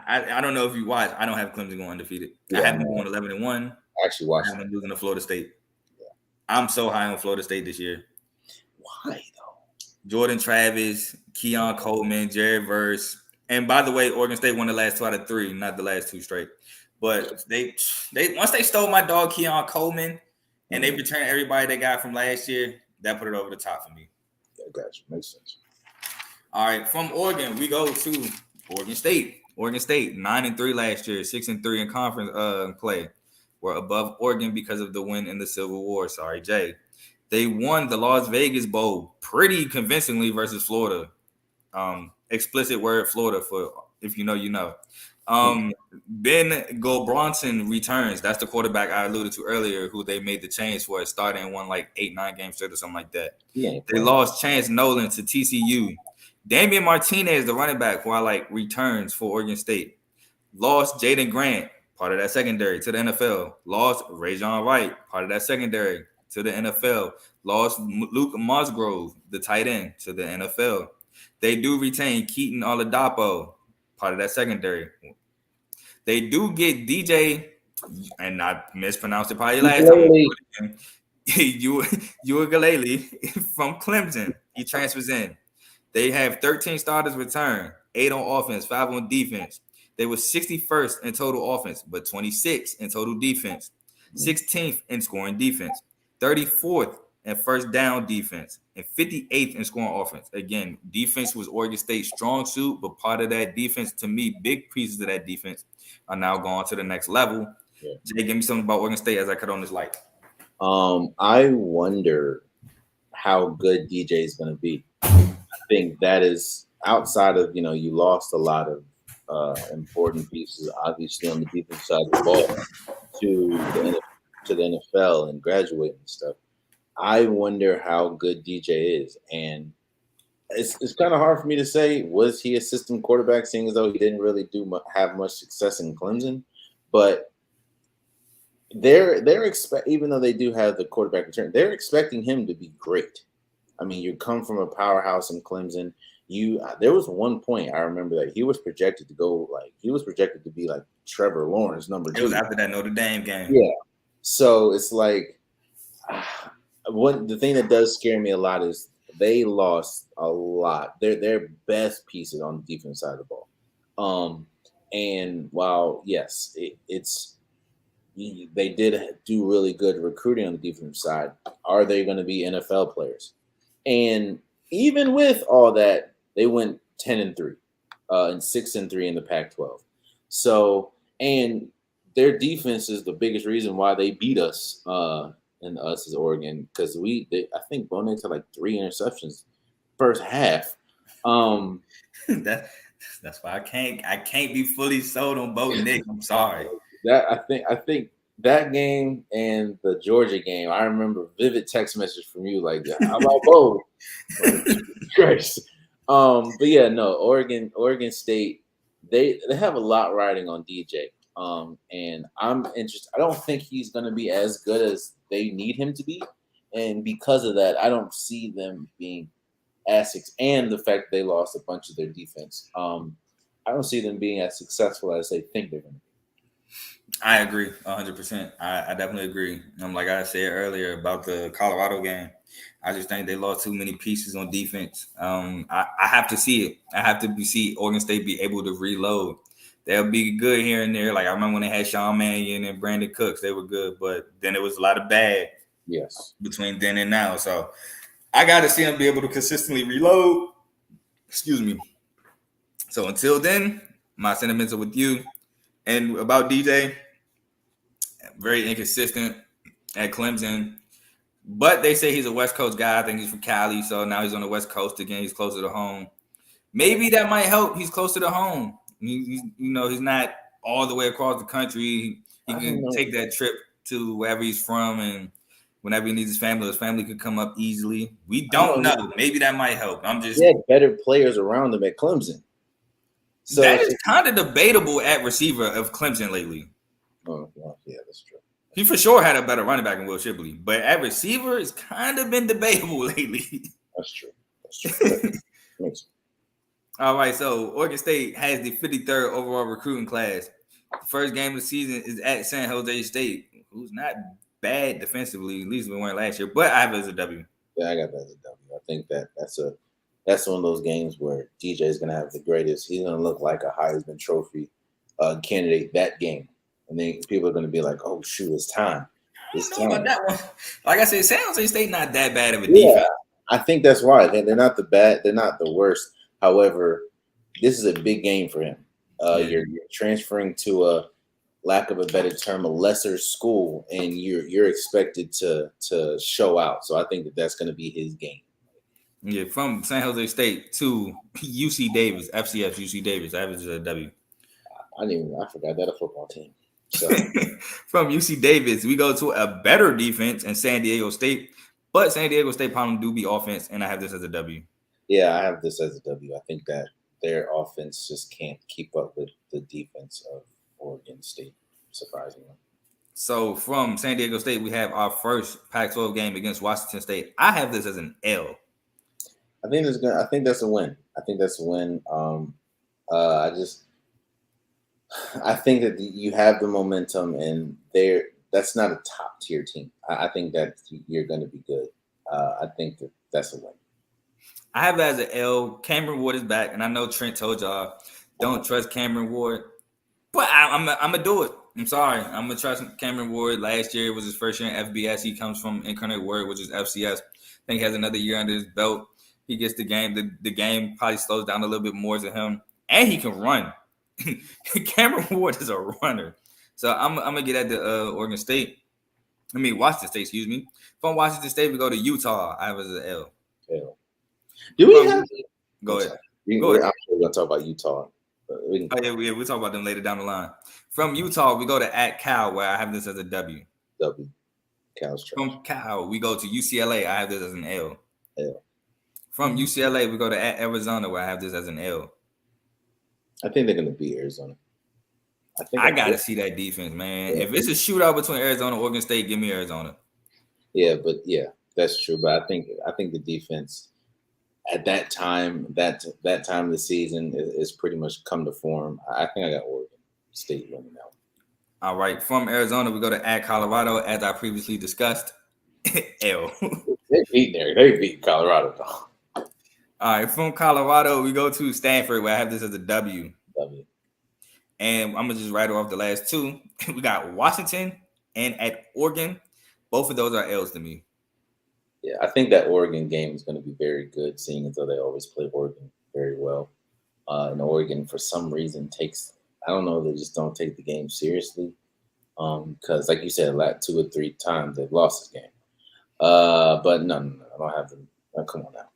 I don't know if you watch. I don't have Clemson going undefeated. I have them going 11-1. I actually watched. I have them losing to Florida State. Yeah. I'm so high on Florida State this year. Why though? Jordan Travis, Keon Coleman, Jared Verse, and by the way, Oregon State won the last 2 out of 3, not the last 2 straight. But they once they stole my dog Keon Coleman, and they returned everybody they got from last year, that put it over the top for me. Yeah, gotcha. Makes sense. All right, from Oregon, we go to Oregon State. Oregon State 9-3 last year, 6-3 in conference play. We're above Oregon because of the win in the Civil War. Sorry, Jay. They won the Las Vegas Bowl pretty convincingly versus Florida. Explicit word Florida for if you know, you know. Ben Gulbranson returns. That's the quarterback I alluded to earlier, who they made the change for. Starting and won like 8-9 games straight or something like that. Yeah, they lost Chance Nolan to TCU. Damian Martinez, the running back, who I like, returns for Oregon State. Lost Jaden Grant, part of that secondary, to the NFL. Lost Rajon Wright, part of that secondary, to the NFL. Lost Luke Musgrove, the tight end, to the NFL. They do retain Keaton Oladapo, part of that secondary. They do get DJ, and I mispronounced it probably last time. Uiagalelei from Clemson. He transfers in. They have 13 starters return, 8 on offense, 5 on defense. They were 61st in total offense, but 26th in total defense, 16th in scoring defense, 34th in first down defense, and 58th in scoring offense. Again, defense was Oregon State's strong suit, but part of that defense, to me, big pieces of that defense are now going to the next level. Yeah. Jay, give me something about Oregon State as I cut on this light. I wonder how good DJ is going to be. I think that is outside of, you lost a lot of important pieces, obviously, on the defensive side of the ball to the NFL and graduating and stuff. I wonder how good DJ is. And it's kind of hard for me to say, was he a system quarterback, seeing as though he didn't really have much success in Clemson. But they're even though they do have the quarterback return, they're expecting him to be great. I mean, you come from a powerhouse in Clemson. There was one point I remember that he was projected to be like Trevor Lawrence number 2. It was after that Notre Dame game. Yeah. So it's like the thing that does scare me a lot is they lost a lot. Their best pieces on the defense side of the ball. And while yes, they did do really good recruiting on the defensive side, are they going to be NFL players? And even with all that, they went 10-3, and 6-3 in the Pac-12. So, and their defense is the biggest reason why they beat us, and us as Oregon, because I think Bo Nix had like 3 interceptions first half. That's why I can't be fully sold on Bo Nix. I'm sorry. I think that game and the Georgia game, I remember vivid text message from you like, how about Bo? Christ. But yeah, no, Oregon State, they have a lot riding on DJ. And I'm interested. I don't think he's going to be as good as they need him to be. And because of that, I don't see them being as and the fact they lost a bunch of their defense. I don't see them being as successful as they think they're going to be. I agree 100%. I definitely agree. Like I said earlier about the Colorado game, I just think they lost too many pieces on defense. I have to see it. I have to see Oregon State be able to reload. They'll be good here and there. Like I remember when they had Sean Mannion and Brandon Cooks, they were good, but then it was a lot of bad. Yes. Between then and now. So I got to see them be able to consistently reload. Excuse me. So until then, my sentiments are with you. And about DJ, very inconsistent at Clemson. But they say he's a West Coast guy. I think he's from Cali, so now he's on the West Coast again. He's closer to home. Maybe that might help. He's closer to home. He's not all the way across the country. He can take that trip to wherever he's from and whenever he needs his family could come up easily. We don't know. Maybe that might help. He had better players around him at Clemson. So that is kind of debatable at receiver of Clemson lately. Oh, well, yeah, that's true. He for sure had a better running back than Will Shipley, but at receiver, it's kind of been debatable lately. That's true. That's true. All right, so Oregon State has the 53rd overall recruiting class. The first game of the season is at San Jose State, who's not bad defensively, at least we weren't last year, but I have it as a W. Yeah, I got that as a W. I think that's one of those games where DJ is going to have the greatest. He's going to look like a Heisman Trophy candidate that game. And then people are going to be like, oh, shoot, it's time. It's time. About that one. Like I said, San Jose State not that bad of a defense. I think that's why. They're not they're not the worst. However, this is a big game for him. You're transferring to a, lack of a better term, a lesser school, and you're expected to show out. So I think that's going to be his game. Yeah, from San Jose State to UC Davis, FCS UC Davis, I have it as a W. I forgot that a football team. So from UC Davis, we go to a better defense in San Diego State, but San Diego State problem do be offense, and I have this as a W. Yeah, I have this as a W. I think that their offense just can't keep up with the defense of Oregon State, surprisingly. So from San Diego State, we have our first Pac-12 game against Washington State. I have this as an L. I think that's a win. I think that's a win. I think that you have the momentum, and that's not a top tier team. I think that you're going to be good. I think that's a win. I have that as an L. Cameron Ward is back, and I know Trent told y'all don't trust Cameron Ward, but I'm gonna do it. I'm sorry, I'm gonna trust Cameron Ward. Last year was his first year in FBS. He comes from Incarnate Word, which is FCS. I think he has another year under his belt. He gets the game. The game probably slows down a little bit more to him, and he can run. Cameron Ward is a runner, so I'm gonna get at the Washington State. Excuse me. From Washington State, we go to Utah. I have it as an L. L. Do we have? Go ahead. I'm sure we're gonna talk about Utah. We'll talk about them later down the line. From Utah, we go to at Cal, where I have this as a W. W. Cal's trash. From Cal, we go to UCLA. I have this as an L. L. From UCLA, we go to at Arizona, where I have this as an L. I think they're going to beat Arizona. I got to see that defense, man. Yeah. If it's a shootout between Arizona and Oregon State, give me Arizona. Yeah, that's true. But I think the defense at that time of the season is pretty much come to form. I think I got Oregon State winning out. All right. From Arizona, we go to at Colorado, as I previously discussed. L. They beat Colorado, though. All right, from Colorado, we go to Stanford, where I have this as a W. W. And I'm going to just write off the last two. We got Washington and at Oregon. Both of those are L's to me. Yeah, I think that Oregon game is going to be very good, seeing as though they always play Oregon very well. And Oregon, for some reason, they just don't take the game seriously. Because, like you said, 2 or 3 times they've lost this game. But no, I don't have them. Come on now.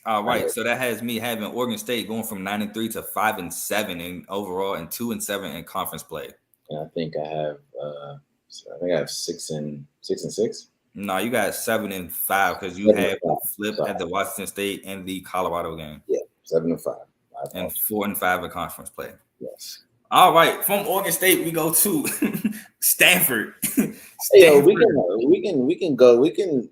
All right, so that has me having Oregon State going from 9-3 to 5-7 in overall and 2-7 in conference play. And I think I have 6 and 6. No, you got 7-5 because you have flipped at the Washington State and the Colorado game. Yeah, 7-5. And 4-5 in conference play. Yes. All right, from Oregon State we go to Stanford. Hey, we can go. We can.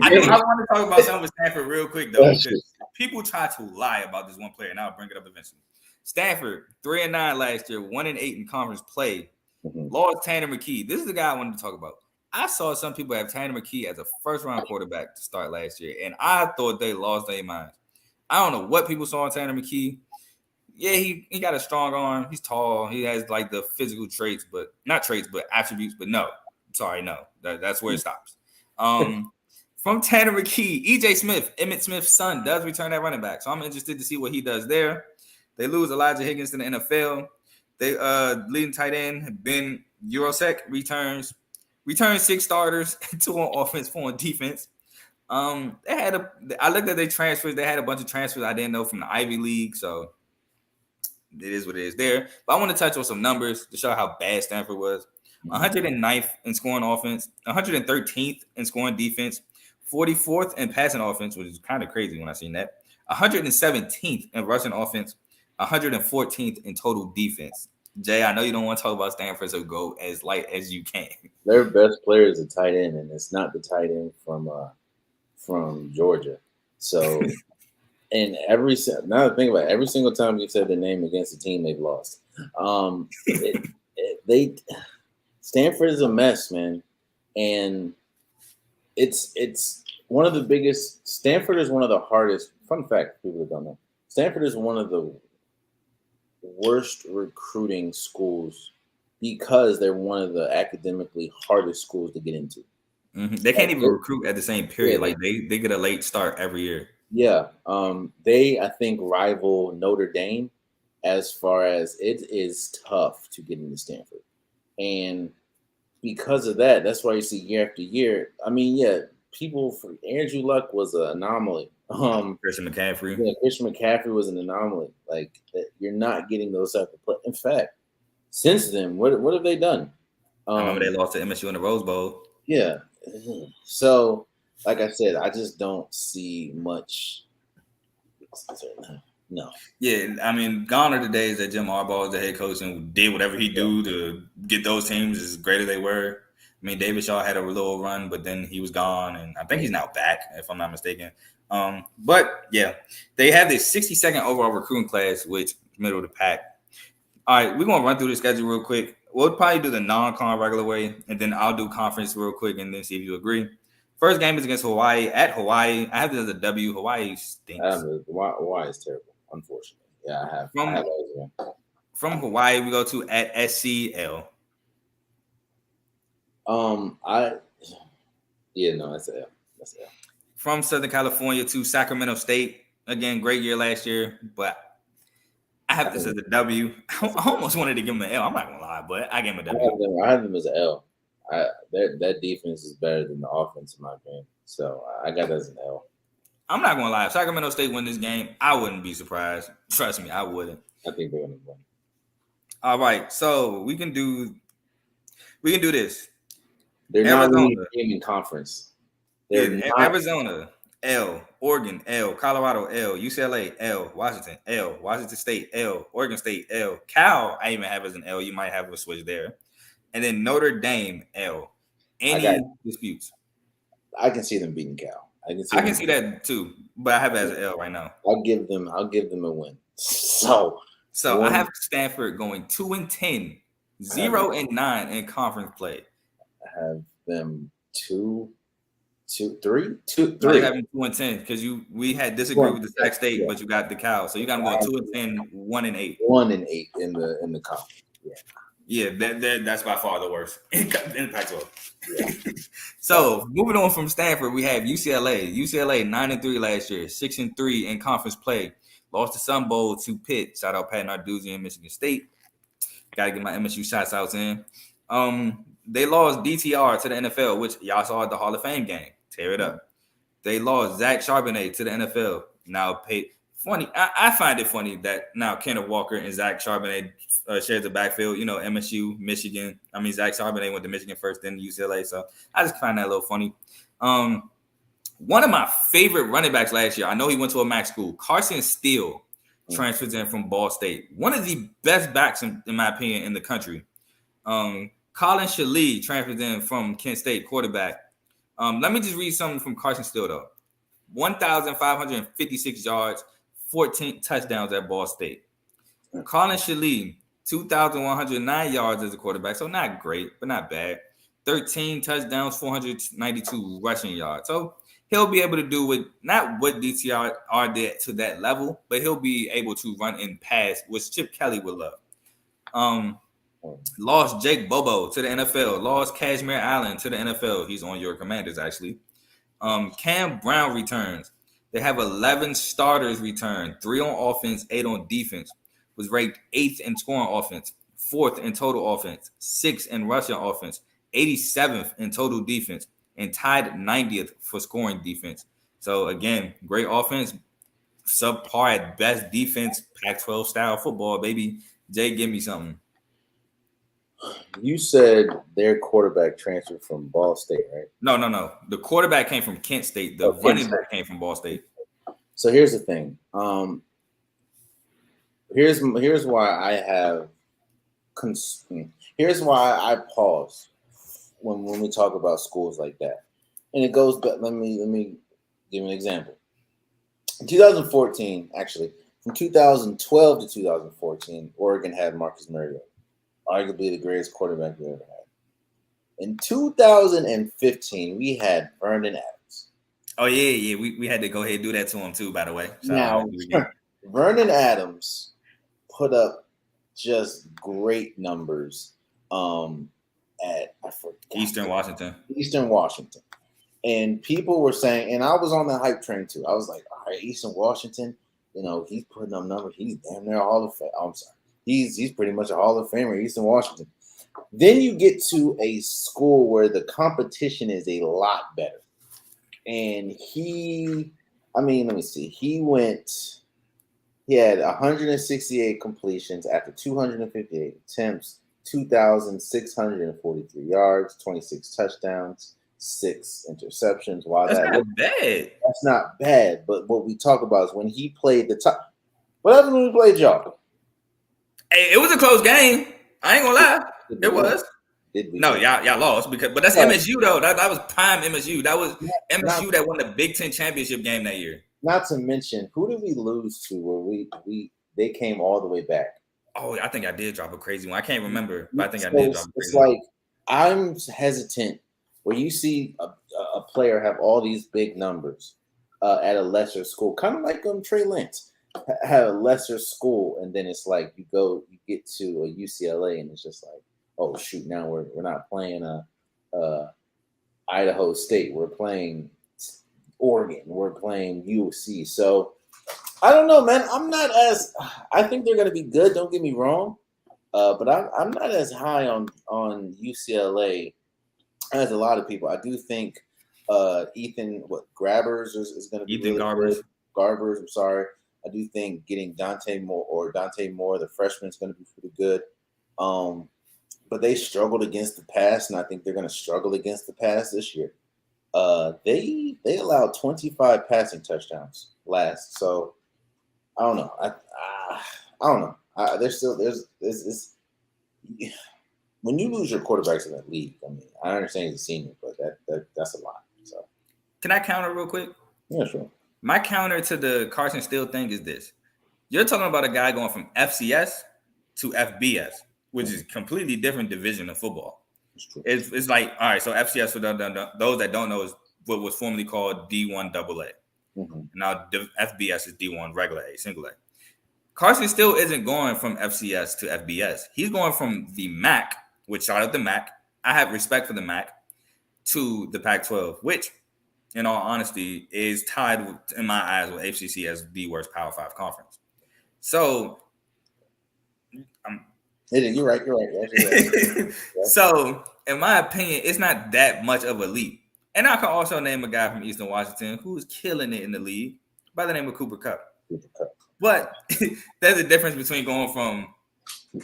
I want to talk about something with Stanford real quick though, because people try to lie about this one player, and I'll bring it up eventually. Stanford 3-9 last year, 1-8 in conference play. Lost Tanner McKee. This is the guy I wanted to talk about. I saw some people have Tanner McKee as a first-round quarterback to start last year, and I thought they lost their minds. I don't know what people saw in Tanner McKee. Yeah, he got a strong arm. He's tall. He has like the physical traits, but not traits, but attributes. But no, sorry, no. That's where it stops. From Tanner McKee, EJ Smith, Emmitt Smith's son, does return at running back. So I'm interested to see what he does there. They lose Elijah Higgins to the NFL. They leading tight end Ben Urosek returns 6 starters, 2 on offense, 4 on defense. I looked at their transfers. They had a bunch of transfers I didn't know from the Ivy League, so it is what it is there. But I want to touch on some numbers to show how bad Stanford was. 109th in scoring offense, 113th in scoring defense, 44th in passing offense, which is kind of crazy when I seen that. 117th in rushing offense, 114th in total defense. Jay, I know you don't want to talk about Stanford, so go as light as you can. Their best player is a tight end, and it's not the tight end from Georgia. So, and now that I think about it, every single time you said their name against a team, they've lost. Stanford is a mess, man, and it's one of the biggest. Stanford is one of the hardest. Fun fact, people that don't know, Stanford is one of the worst recruiting schools because they're one of the academically hardest schools to get into. Mm-hmm. They can't even recruit at the same period. Yeah. Like they get a late start every year. Yeah, they I think rival Notre Dame as far as it is tough to get into Stanford, and because of that, that's why you see year after year. I mean, yeah, people for Andrew Luck was an anomaly. Christian McCaffrey. Yeah, Christian McCaffrey was an anomaly. Like you're not getting those type of play. In fact, since then, what have they done? I remember they lost to MSU in the Rose Bowl. Yeah. So, like I said, I just don't see much. No. Yeah, I mean, gone are the days that Jim Harbaugh was the head coach and did whatever he do to get those teams as great as they were. I mean, David Shaw had a little run, but then he was gone, and I think he's now back, if I'm not mistaken. But yeah, they have this 62nd overall recruiting class, which is middle of the pack. All right, we're gonna run through the schedule real quick. We'll probably do the non-con regular way, and then I'll do conference real quick, and then see if you agree. First game is against Hawaii at Hawaii. I have this as a W. Hawaii stinks. Hawaii is terrible, unfortunately. Yeah, I have from Hawaii, we go to at SCL. That's an L. That's an L. From Southern California to Sacramento State. Again, great year last year, but I have this as a W. I almost wanted to give him an L. I'm not gonna lie, but I gave him a W. I have them as an L. That defense is better than the offense, in my opinion. So I got that as an L. I'm not gonna lie. If Sacramento State win this game, I wouldn't be surprised. Trust me, I wouldn't. I think they're gonna win. All right, so we can do this. They're Arizona. not really gaming conference. Arizona, L. Oregon, L. Colorado, L. UCLA, L. Washington, L. Washington State, L. Oregon State, L. Cal, I even have as an L. You might have a switch there. And then Notre Dame, L. Any disputes? I can see them beating Cal. I can see that too, but I have it as an L right now. I'll give them a win. So I have Stanford going 2-10, 0-9 in conference play. I have them 3. I have them 2-10 because we had disagreed with the Sac State, but you got the Cal, so you got them going 2-10, 1-8. 1-8 in the conference. Yeah. Yeah, that's by far the worst in the Pac-12. Yeah. So moving on from Stanford, we have UCLA. UCLA 9-3 last year, 6-3 in conference play. Lost the Sun Bowl to Pitt. Shout out Pat Narduzzi and Michigan State. Got to get my MSU shots outs in. They lost DTR to the NFL, which y'all saw at the Hall of Fame game. Tear it up. They lost Zach Charbonnet to the NFL. Now funny. I find it funny that now Kenneth Walker and Zach Charbonnet shares the backfield. You know, MSU, Michigan. I mean, Zach Charbonnet went to Michigan first, then UCLA. So I just find that a little funny. One of my favorite running backs last year, I know he went to a MAC school, Carson Steele, transfers in from Ball State. One of the best backs, in my opinion, in the country. Colin Shalee transfers in from Kent State, quarterback. Let me just read something from Carson Steele, though. 1,556 yards, 14 touchdowns at Ball State. Colin Shalee, 2,109 yards as a quarterback, so not great, but not bad. 13 touchdowns, 492 rushing yards. So he'll be able to do not what DTR did to that level, but he'll be able to run and pass, which Chip Kelly would love. Lost Jake Bobo to the NFL. Lost Kashmir Allen to the NFL. He's on your Commanders, actually. Cam Brown returns. They have 11 starters return, 3 on offense, 8 on defense. Was ranked 8th in scoring offense, 4th in total offense, 6th in rushing offense, 87th in total defense, and tied 90th for scoring defense. So, again, great offense, subpar at best defense, Pac-12 style football, baby. Jay, give me something. You said their quarterback transferred from Ball State, right? No. The quarterback came from Kent State. The running back came from Ball State. So here's the thing. Here's why I have. Here's why I pause when we talk about schools like that, and it goes. But let me give an example. In 2014, actually, from 2012 to 2014, Oregon had Marcus Mariota, arguably the greatest quarterback we ever had. In 2015, we had Vernon Adams. Oh yeah. We had to go ahead and do that to him too. By the way, Now, Vernon Adams put up just great numbers at Eastern Washington. And people were saying, and I was on the hype train too. I was like, all right, Eastern Washington, he's putting up numbers. He's damn near Hall of Fame. I'm sorry. He's pretty much a Hall of Famer, Eastern Washington. Then you get to a school where the competition is a lot better. And let me see. He had 168 completions after 258 attempts, 2,643 yards, 26 touchdowns, 6 interceptions. Wow, that's not bad. That's not bad. But what we talk about is when he played the top. What happened when we played y'all? Hey, it was a close game. I ain't gonna lie. It was. No, y'all lost but that's MSU though. That was prime MSU. That was MSU that won the Big Ten championship game that year. Not to mention, who did we lose to where they came all the way back? Oh, I think I did drop a crazy one. I can't remember, but I think I did drop a crazy one. It's like I'm hesitant when you see a player have all these big numbers at a lesser school, kind of like Trey Lance had a lesser school, and then it's like you get to a UCLA, and it's just like, oh shoot, now we're not playing Idaho State, we're playing Oregon, we're playing UC. So I don't know, man. I think they're going to be good. Don't get me wrong, but I'm not as high on UCLA as a lot of people. I do think Ethan Grabbers is going to be Ethan really good. Garbers. I'm sorry. I do think getting Dante Moore, the freshman, is going to be pretty good. But they struggled against the pass, and I think they're going to struggle against the pass this year. They allowed 25 passing touchdowns last, so I don't know. I don't know. There's when you lose your quarterbacks in that league. I mean, I understand he's a senior, but that's a lot. So, can I counter real quick? Yeah, sure. My counter to the Carson Steele thing is this: you're talking about a guy going from FCS to FBS, which is a completely different division of football. It's like, all right, so FCS, for those that don't know, is what was formerly called D1 AA. Mm-hmm. Now FBS is D1 regular A, single A. Carson Steele isn't going from FCS to FBS. He's going from the MAC, which shout out the MAC. I have respect for the MAC, to the Pac-12, which, in all honesty, is tied in my eyes with HCC as the worst Power 5 conference. So, you're right. Yeah. So, in my opinion, it's not that much of a leap. And I can also name a guy from Eastern Washington who's killing it in the league by the name of Cooper Kupp. But there's a difference between going from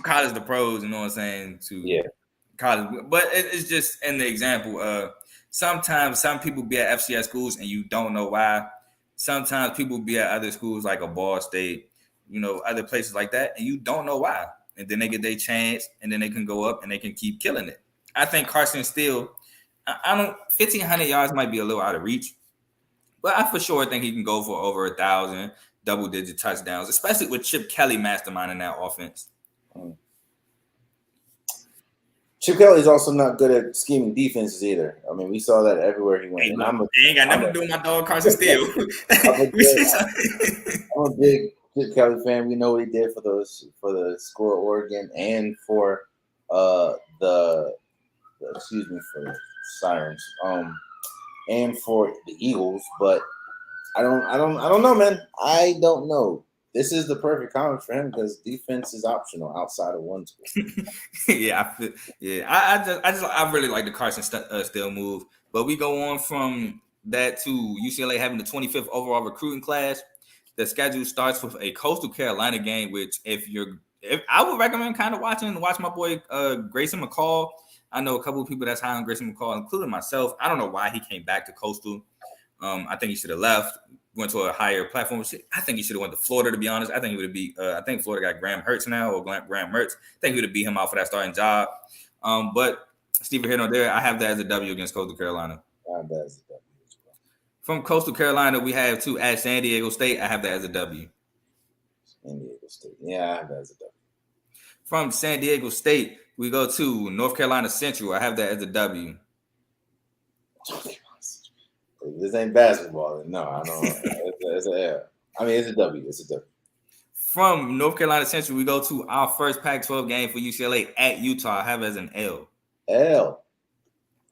college to pros, you know what I'm saying, to college. But it's just in the example of sometimes some people be at FCS schools and you don't know why. Sometimes people be at other schools like a Ball State, other places like that, and you don't know why. And then they get their chance, and then they can go up and they can keep killing it. I think Carson Steele, 1,500 yards might be a little out of reach, but I for sure think he can go for over 1,000 double-digit touchdowns, especially with Chip Kelly masterminding that offense. Chip Kelly's also not good at scheming defenses either. I mean, we saw that everywhere he went. Hey, he ain't got nothing to do with my dog Carson Steele. I'm a big Chip Kelly fan. We know what he did for the Score Oregon and for for the Sirens, and for the Eagles. But I don't know, man. I don't know. This is the perfect conference for him because defense is optional outside of one school. I really like the Carson Steele move. But we go on from that to UCLA having the 25th overall recruiting class. The schedule starts with a Coastal Carolina game, which if you're if I would recommend kind of watch my boy Grayson McCall. I know a couple of people that's high on Grayson McCall, including myself. I don't know why he came back to Coastal. I think he should have left, went to a higher platform. I think he should have went to Florida, to be honest. I think he would have beat. I think Florida got Graham Mertz now, or Graham Mertz. I think he would have beat him out for that starting job. But Steve here, no there. I have that as a W against Coastal Carolina. I have that as a W as well. From Coastal Carolina, we have 2 at San Diego State. I have that as a W. San Diego State. Yeah, I have that as a W. From San Diego State, we go to North Carolina Central. I have that as a W. If this ain't basketball, then no, I don't. It's a L. I mean, it's a W. It's a W. From North Carolina Central, we go to our first Pac-12 game for UCLA at Utah. I have it as an L. L.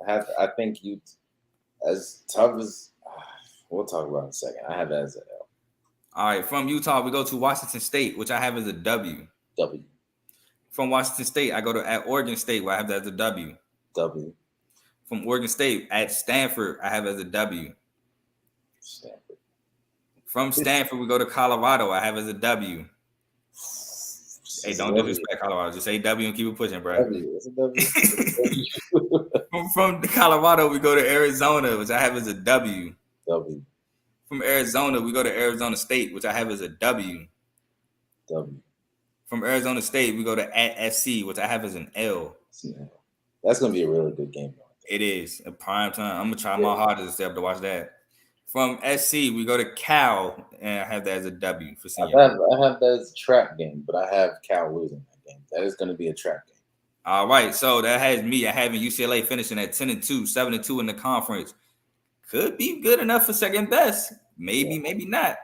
I think you, as tough as we'll talk about in a second. I have that as an L. All right. From Utah, we go to Washington State, which I have as a W. W. From Washington State, I go to at Oregon State, where I have that as a W. W. From Oregon State, at Stanford, I have as a W. Stanford. From Stanford, we go to Colorado. I have as a W. Hey, don't disrespect Colorado. Just say W and keep it pushing, bro. W. It's a W. From Colorado, we go to Arizona, which I have as a W. W. From Arizona, we go to Arizona State, which I have as a W. W. From Arizona State, we go to at SC, which I have as an L. That's going to be a really good game. It is a prime time. I'm going to try my hardest to stay up to watch that. From SC, we go to Cal, and I have that as a W for senior. I have that as a trap game, but I have Cal losing that game. That is going to be a trap game. All right, so that has me having UCLA finishing at 10-2, 7-2 in the conference. Could be good enough for second best. Maybe, maybe not.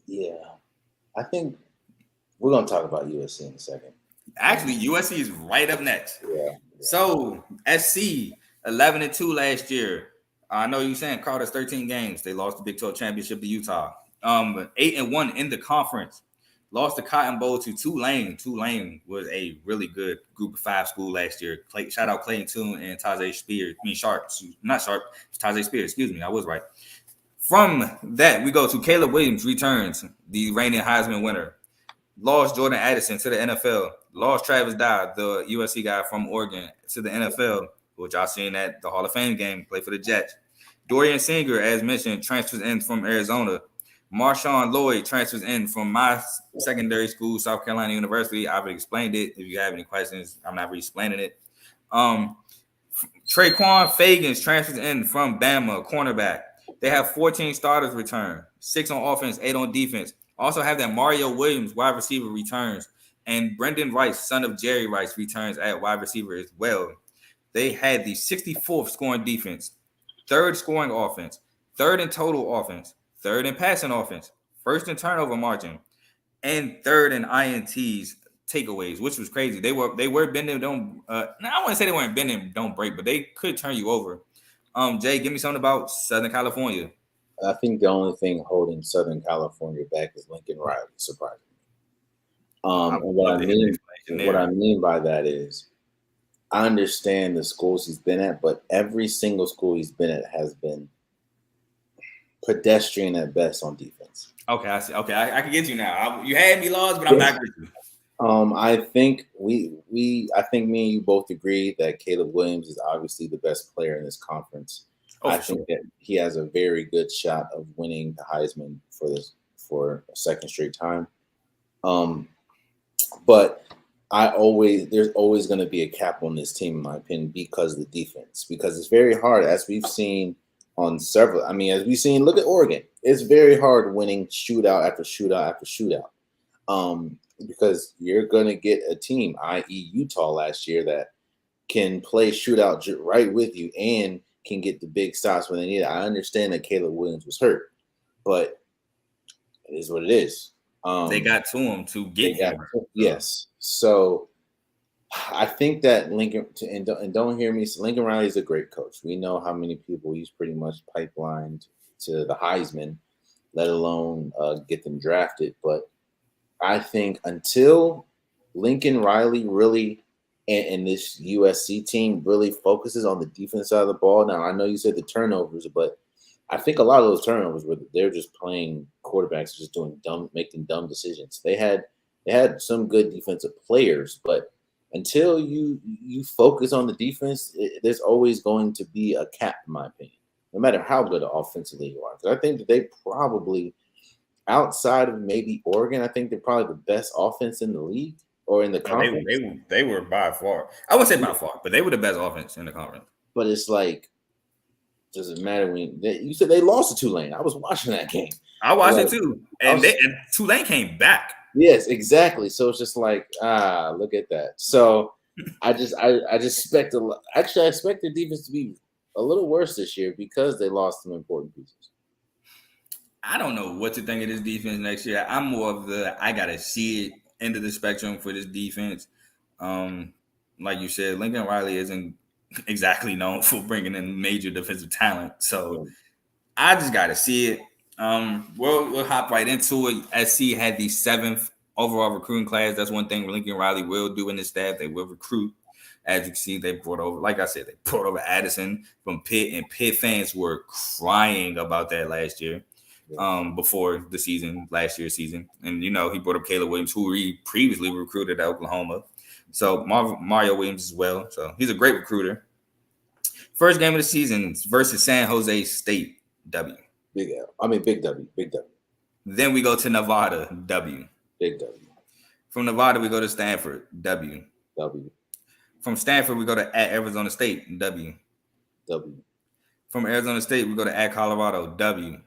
Yeah, I think we're going to talk about USC in a second. Actually, USC is right up next. Yeah. So, SC, 11-2 last year. I know you're saying Carter's 13 games. They lost the Big 12 championship to Utah. 8-1 in the conference. Lost the Cotton Bowl to Tulane. Tulane was a really good Group of 5 school last year. Shout out Clayton Tune and Tajay Spears. Tajay Spears. Excuse me. I was right. From that, we go to Caleb Williams returns, the reigning Heisman winner. Lost Jordan Addison to the NFL. Lost Travis Dye, the USC guy from Oregon, to the NFL, which y'all seen at the Hall of Fame game, play for the Jets. Dorian Singer, as mentioned, transfers in from Arizona. Marshawn Lloyd transfers in from my secondary school, South Carolina University. I've explained it. If you have any questions, I'm not re-explaining it. Traquan Fagans transfers in from Bama, cornerback. They have 14 starters return, 6 on offense, 8 on defense. Also have that Mario Williams, wide receiver, returns. And Brendan Rice, son of Jerry Rice, returns at wide receiver as well. They had the 64th scoring defense, 3rd scoring offense, 3rd in total offense, 3rd in passing offense, 1st in turnover margin, and 3rd in INTs takeaways, which was crazy. They were bending, don't. I wouldn't say they weren't bending, don't break, but they could turn you over. Jay, give me something about Southern California. I think the only thing holding Southern California back is Lincoln Riley, surprisingly. And what I mean by that is, I understand the schools he's been at, but every single school he's been at has been pedestrian at best on defense. Okay, I see. Okay, I can get you now. You had me lost, but I'm back with you. I think I think me and you both agree that Caleb Williams is obviously the best player in this conference. I think that he has a very good shot of winning the Heisman for a second straight time. But there's always going to be a cap on this team, in my opinion, because of the defense. Because it's very hard, as we've seen on several. I mean, as we've seen, look at Oregon. It's very hard winning shootout after shootout after shootout. Because you're going to get a team, i.e. Utah last year, that can play shootout right with you and can get the big stops when they need it. I understand that Caleb Williams was hurt, but it is what it is. They got to him to get him. Yes. So I think that Lincoln, and don't hear me, Lincoln Riley is a great coach. We know how many people he's pretty much pipelined to the Heisman, let alone get them drafted. But I think until Lincoln Riley really and this USC team really focuses on the defense side of the ball. Now, I know you said the turnovers, but I think a lot of those turnovers were they're just playing quarterbacks just making dumb decisions. They had some good defensive players, but until you focus on the defense, there's always going to be a cap, in my opinion, no matter how good offensively you are. Because I think that they probably, outside of maybe Oregon, I think they're probably the best offense in the league or in the conference. They were by far. I wouldn't say by far, but they were the best offense in the conference. But it's like, does it matter when you said they lost to Tulane? I was watching that game. I watched it too, and Tulane came back. Yes, exactly. So it's just like, look at that. So I just expect I expect their defense to be a little worse this year because they lost some important pieces. I don't know what to think of this defense next year. I'm more of I gotta see it end of the spectrum for this defense. Like you said, Lincoln Riley isn't exactly known for bringing in major defensive talent, so I just gotta see it. We'll hop right into it. SC had the 7th overall recruiting class. That's one thing Lincoln Riley will do in his staff. They will recruit. As you can see, they brought over, like I said, they brought over Addison from Pitt, and Pitt fans were crying about that last year, before the season, last year's season. And, he brought up Caleb Williams, who he previously recruited at Oklahoma. So Mario Williams as well. So he's a great recruiter. First game of the season versus San Jose State, W. Big L. I mean, big W. Big W. Then we go to Nevada, W. Big W. From Nevada, we go to Stanford, W. W. From Stanford, we go to at Arizona State, W. W. From Arizona State, we go to at Colorado, W.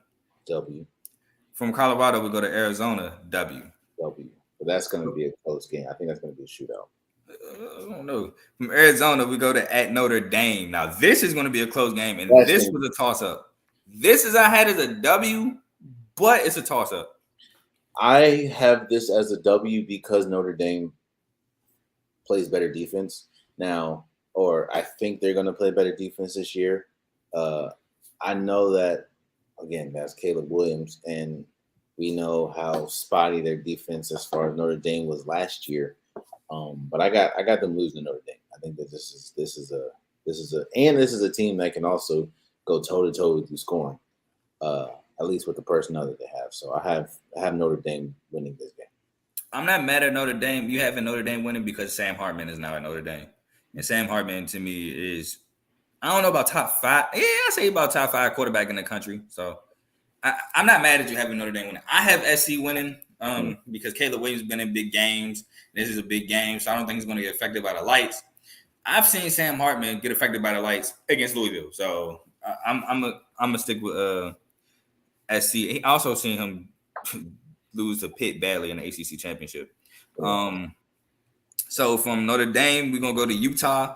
W. From Colorado, we go to Arizona, W. W. But that's going to be a close game. I think that's going to be a shootout. I don't know. From Arizona, we go to at Notre Dame. Now, this is going to be a close game, and this was a toss-up. This I had as a W, but it's a toss-up. I have this as a W because Notre Dame plays better defense now, or I think they're going to play better defense this year. I know that, again, that's Caleb Williams, and we know how spotty their defense as far as Notre Dame was last year. But I got them losing to Notre Dame. I think that this is a team that can also go toe to toe with you scoring, at least with the personnel that they have. So I have Notre Dame winning this game. I'm not mad at Notre Dame. You having Notre Dame winning because Sam Hartman is now at Notre Dame, and Sam Hartman to me is, I don't know about top 5. Yeah, I say about top 5 quarterback in the country. So I'm not mad at you having Notre Dame winning. I have SC winning because Caleb Williams has been in big games. This is a big game, so I don't think he's going to get affected by the lights. I've seen Sam Hartman get affected by the lights against Louisville, so I'm gonna stick with SC. I also seen him lose to Pitt badly in the ACC championship. So from Notre Dame, we're gonna go to Utah.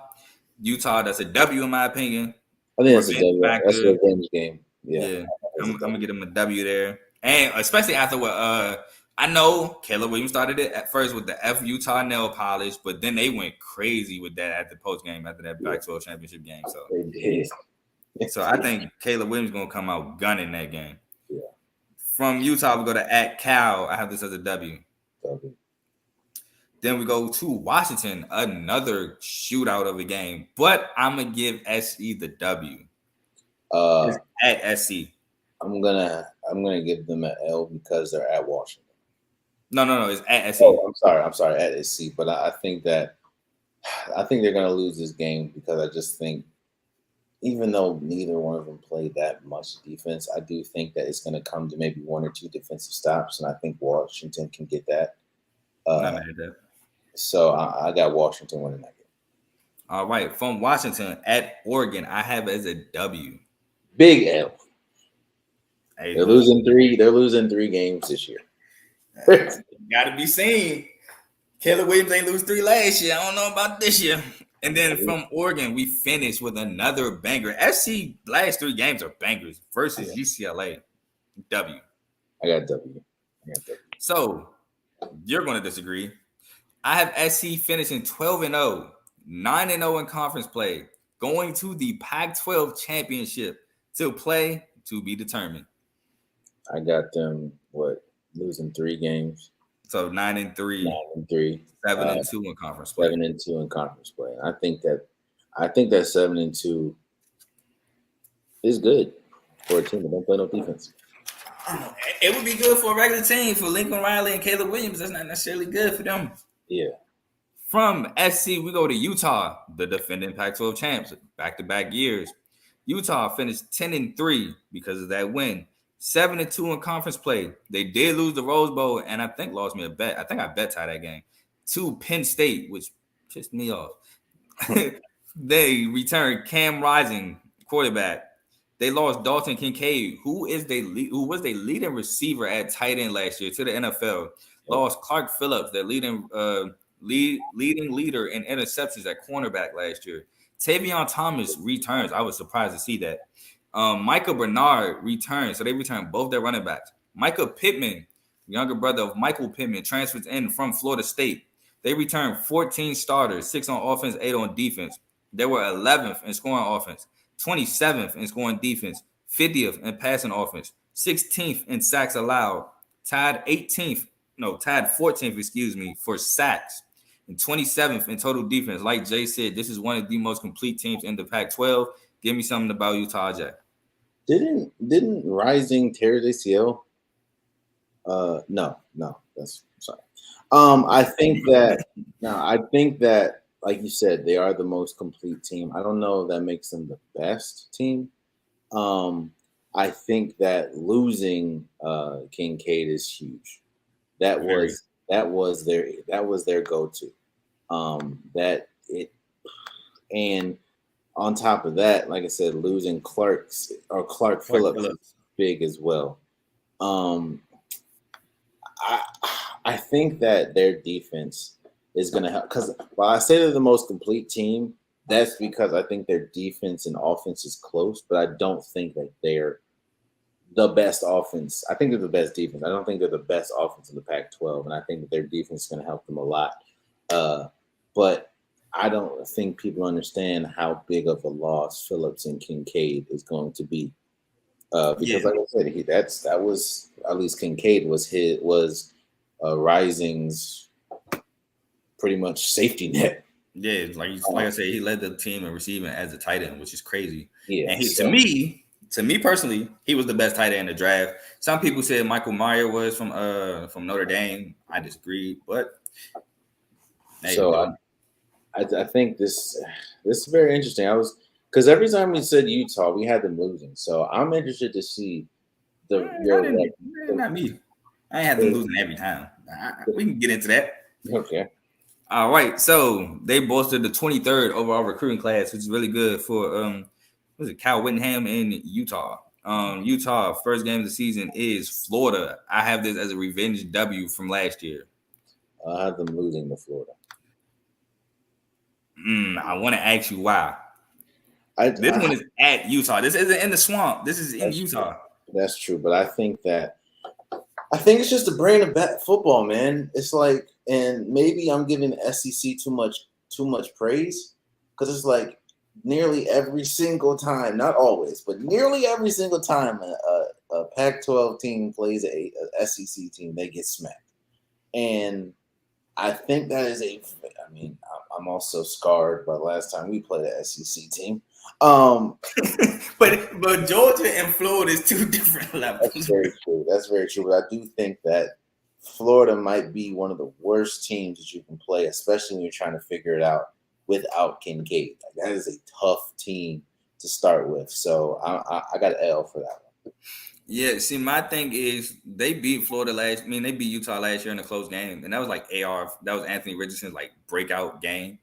Utah, that's a W in my opinion. I think that's a W. That's a revenge game. Yeah. I'm gonna get him a W there, and especially after what I know Caleb Williams started it at first with the F Utah nail polish, but then they went crazy with that at the post game after that Pac-12 championship game. So I think Caleb Williams gonna come out gunning that game. Yeah. From Utah, we go to at Cal. I have this as a W. W. Then we go to Washington, another shootout of a game, but I'm gonna give SC the W. At SC. I'm gonna give them an L because they're at Washington. No, it's at SC. Oh, I'm sorry, at SC. But I think they're gonna lose this game because I just think, even though neither one of them played that much defense, I do think that it's gonna come to maybe 1 or 2 defensive stops, and I think Washington can get that. Not mad at that. So I got Washington winning that game. All right, from Washington at Oregon, I have as a W. Big L. Hey, They're losing 3 games this year. Gotta be seen. Caleb Williams ain't lose 3 last year. I don't know about this year. And then from Oregon, we finished with another banger. SC last 3 games are bangers versus UCLA. W. I got W. So you're going to disagree. I have SC finishing 12-0, 9-0 in conference play, going to the Pac-12 championship to play to be determined. I got them losing 3 games. So 9-3, 9-3, 7-2 in conference play. 7-2 in conference play. And I think that 7-2 is good for a team that don't play no defense. It would be good for a regular team for Lincoln Riley and Caleb Williams. That's not necessarily good for them. Yeah. From SC, we go to Utah, the defending Pac-12 champs, back-to-back years. Utah finished 10-3 because of that win. 7-2 in conference play. They did lose the Rose Bowl, and I think lost me a bet. I think I bet tie that game. To Penn State, which pissed me off. They returned Cam Rising, quarterback. They lost Dalton Kincaid, who was their leading receiver at tight end last year, to the NFL. Lost Clark Phillips, their leading leader in interceptions at cornerback last year. Tavion Thomas returns. I was surprised to see that. Micah Bernard returns. So they returned both their running backs. Micah Pittman, younger brother of Michael Pittman, transfers in from Florida State. They returned 14 starters, 6 on offense, 8 on defense. They were 11th in scoring offense, 27th in scoring defense, 50th in passing offense, 16th in sacks allowed, tied 14th, for sacks, and 27th in total defense. Like Jay said, this is one of the most complete teams in the Pac-12. Give me something about Utah, Jay. Didn't Rising tear his ACL? No, that's sorry. I think that, like you said, they are the most complete team. I don't know if that makes them the best team. I think that losing Kincaid is huge. That was their go-to. And on top of that, like I said, losing Clark Phillips is big as well. I think that their defense is going to help, because while I say they're the most complete team, that's because I think their defense and offense is close, but I don't think that they're the best offense. I think they're the best defense. I don't think they're the best offense in the Pac-12, and I think that their defense is going to help them a lot. But I don't think people understand how big of a loss Phillips and Kincaid is going to be. Because like I said, that was at least Kincaid was Rising's pretty much safety net. Yeah, like I said, he led the team in receiving as a tight end, which is crazy. Yeah, and to me personally, he was the best tight end in the draft. Some people said Michael Mayer was from Notre Dame. I disagree, but I think this is very interesting. Because every time we said Utah, we had them losing. So I'm interested to see not me. I ain't had them losing every time. We can get into that. Okay. All right. So they bolstered the 23rd overall recruiting class, which is really good for Kyle Whittingham in Utah. Utah first game of the season is Florida. I have this as a revenge W from last year. I have them losing to Florida. I want to ask you why. This one is at Utah. This isn't in the swamp. This is in Utah. True. That's true, but I think it's just the brain of football, man. It's like, and maybe I'm giving SEC too much praise, because it's like nearly every single time, not always, but nearly every single time a Pac-12 team plays a SEC team, they get smacked. And I think that is I'm also scarred by the last time we played an SEC team. But Georgia and Florida is two different levels. That's very true. But I do think that Florida might be one of the worst teams that you can play, especially when you're trying to figure it out without Kincaid. Like, that is a tough team to start with. So I got an L for that one. Yeah, see, my thing is they beat they beat Utah last year in a close game, and that was like that was Anthony Richardson's like breakout game.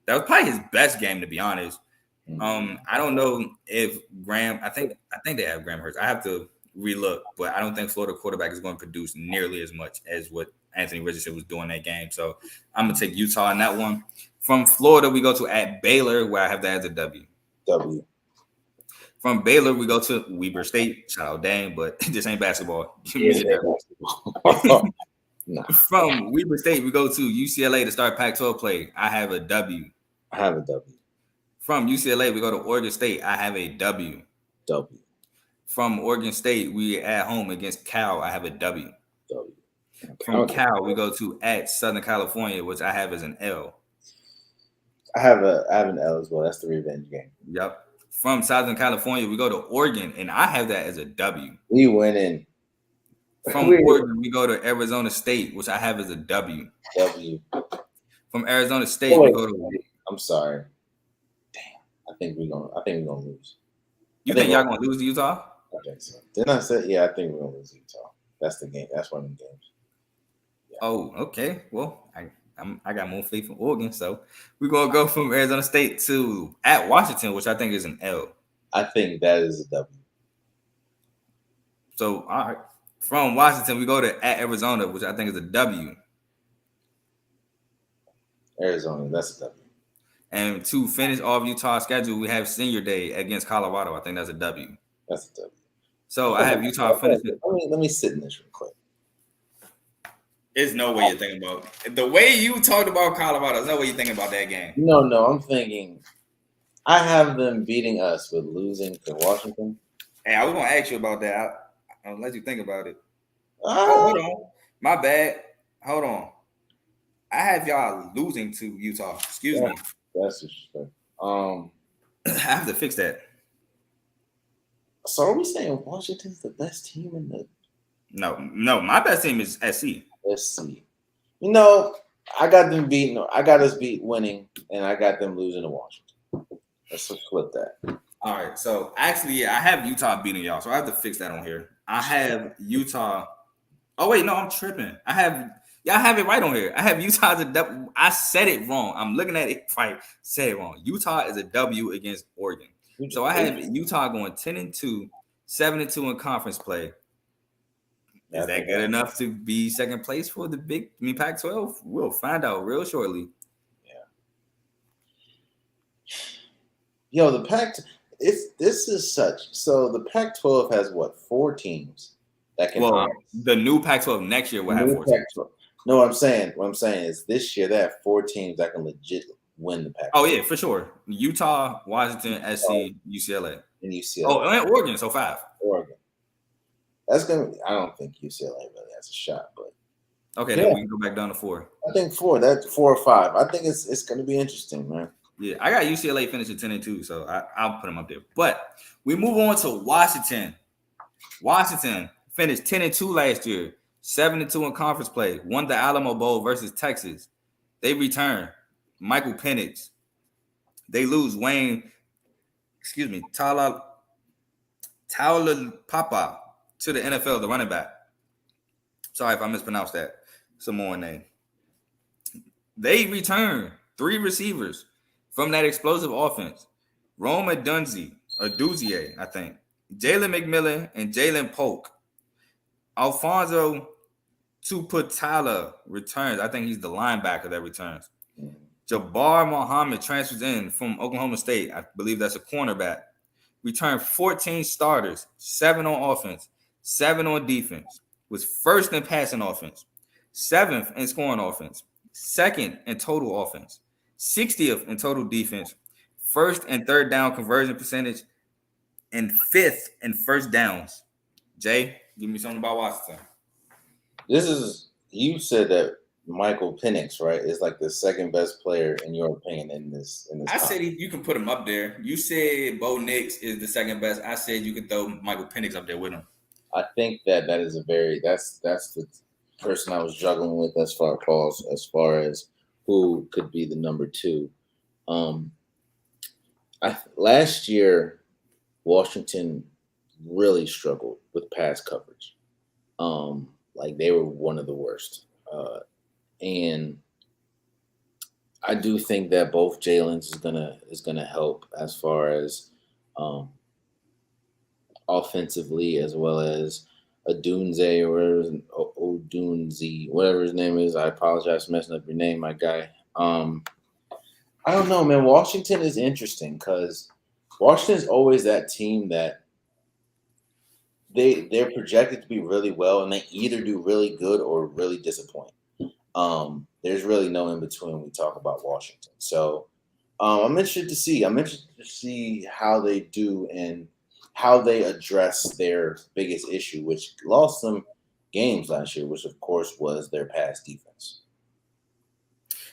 That was probably his best game, to be honest. I don't know if Graham. I think they have Graham Hurts. I have to relook, but I don't think Florida quarterback is going to produce nearly as much as what Anthony Richardson was doing that game. So I'm gonna take Utah in that one. From Florida, we go to at Baylor, where I have that as a W. From Baylor, we go to Weber State. Shout out Dame, but this ain't basketball. Nah. From Weber State, we go to UCLA to start Pac-12 play. I have a W. I have a W. From UCLA, we go to Oregon State. I have a W. From Oregon State, we at home against Cal. I have a W. From Cal, we go to at Southern California, which I have as an L. I have an L as well. That's the revenge game. Yep. From Southern California, we go to Oregon, and I have that as a W. We winning. From Oregon, we go to Arizona State, which I have as a W. W. From Arizona State, we go to. I'm sorry. Damn. I think we're gonna lose. You think y'all gonna lose to Utah? I think so. Didn't I say? Yeah, I think we're gonna lose to Utah. That's the game. That's one of the games. Yeah. Oh, okay. Well, I got more faith in Oregon, so we're gonna go from Arizona State to at Washington, which I think is an L. I think that is a W. So, all right. From Washington, we go to at Arizona, which I think is a W. Arizona, that's a W. And to finish off Utah's schedule, we have Senior Day against Colorado. I think that's a W. That's a W. So I have Utah finishing. Let me sit in this real quick. There's no way you're thinking about the way you talked about Colorado. There's no way you're thinking about that game. No, I'm thinking I have them beating us with losing to Washington. Hey, I was gonna ask you about that. I'll let you think about it. Hold on. My bad. Hold on. I have y'all losing to Utah. Excuse me. That's disrespectful. I have to fix that. So are we saying Washington's the best team in the? No. My best team is SC. Let's see. I got them beating. I got us winning, and I got them losing to Washington. Let's flip that. All right. So actually, I have Utah beating y'all. So I have to fix that on here. I have Utah. Oh wait, no, I'm tripping. I have it right on here. I have Utah as a W. I said it wrong. I'm looking at it right. Said it wrong. Utah is a W against Oregon. So I have Utah going 10-2, 7-2 in conference play. Is that good enough to be second place for the Pac-12? We'll find out real shortly. Yeah. Yo, the this is such. So the Pac-12 has what, 4 teams that can. Well, the new Pac-12 next year will have 4 teams. No, what I'm saying is this year they have 4 teams that can legit win the Pac-12. Oh yeah, for sure. Utah, Washington, SC, UCLA, and UCLA. Oh, and Oregon. So 5. Oregon. That's gonna. I don't think UCLA really has a shot, but okay, then we can go back down to 4. I think 4. That's 4 or 5. I think it's gonna be interesting, man. Yeah, I got UCLA finishing 10-2, so I'll put them up there. But we move on to Washington. Washington finished 10-2 last year, 7-2 in conference play, won the Alamo Bowl versus Texas. They return Michael Penix. They lose Tyler Papa to the NFL, the running back. Sorry if I mispronounced that. Samoan name. They return 3 receivers from that explosive offense. Rome Aduzie, I think. Jalen McMillan and Jalen Polk. Alfonso Tuputala returns. I think he's the linebacker that returns. Jabbar Muhammad transfers in from Oklahoma State. I believe that's a cornerback. Returned 14 starters, 7 on offense, 7 on defense. Was first in passing offense, 7th in scoring offense, 2nd in total offense, 60th in total defense, 1st and 3rd down conversion percentage, and 5th in first downs. Jay, give me something about Washington. You said that Michael Penix, right, is like the 2nd best player in your opinion in this. I said you can put him up there. You said Bo Nix is the 2nd best. I said you could throw Michael Penix up there with him. I think that is that's the person I was juggling with as far as who could be the number 2. Last year, Washington really struggled with pass coverage. Like they were one of the worst. And I do think that both Jalen's is gonna help as far as offensively, as well as Odunze or Odunze, whatever his name is. I apologize for messing up your name, my guy. I don't know, man. Washington is interesting because Washington is always that team that they're projected to be really well, and they either do really good or really disappoint. There's really no in between when we talk about Washington. So I'm interested to see how they do and how they address their biggest issue, which lost them games last year, which of course was their pass defense.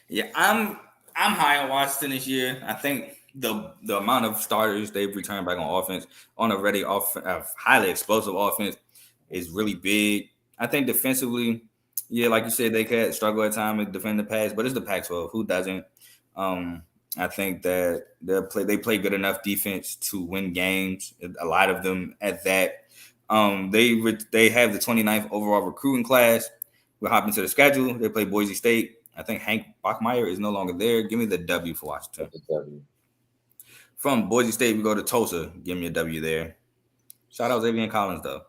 Yeah, I'm high on Washington this year. I think the amount of starters they've returned back on offense on a highly explosive offense is really big. I think defensively, yeah, like you said, they could struggle at times to defend the pass, but it's the Pac-12. Who doesn't? I think that they play good enough defense to win games. A lot of them at that. They have the 29th overall recruiting class. We'll hop into the schedule. They play Boise State. I think Hank Bachmeier is no longer there. Give me the W for Washington. From Boise State, we go to Tulsa. Give me a W there. Shout out Xavier Collins, though.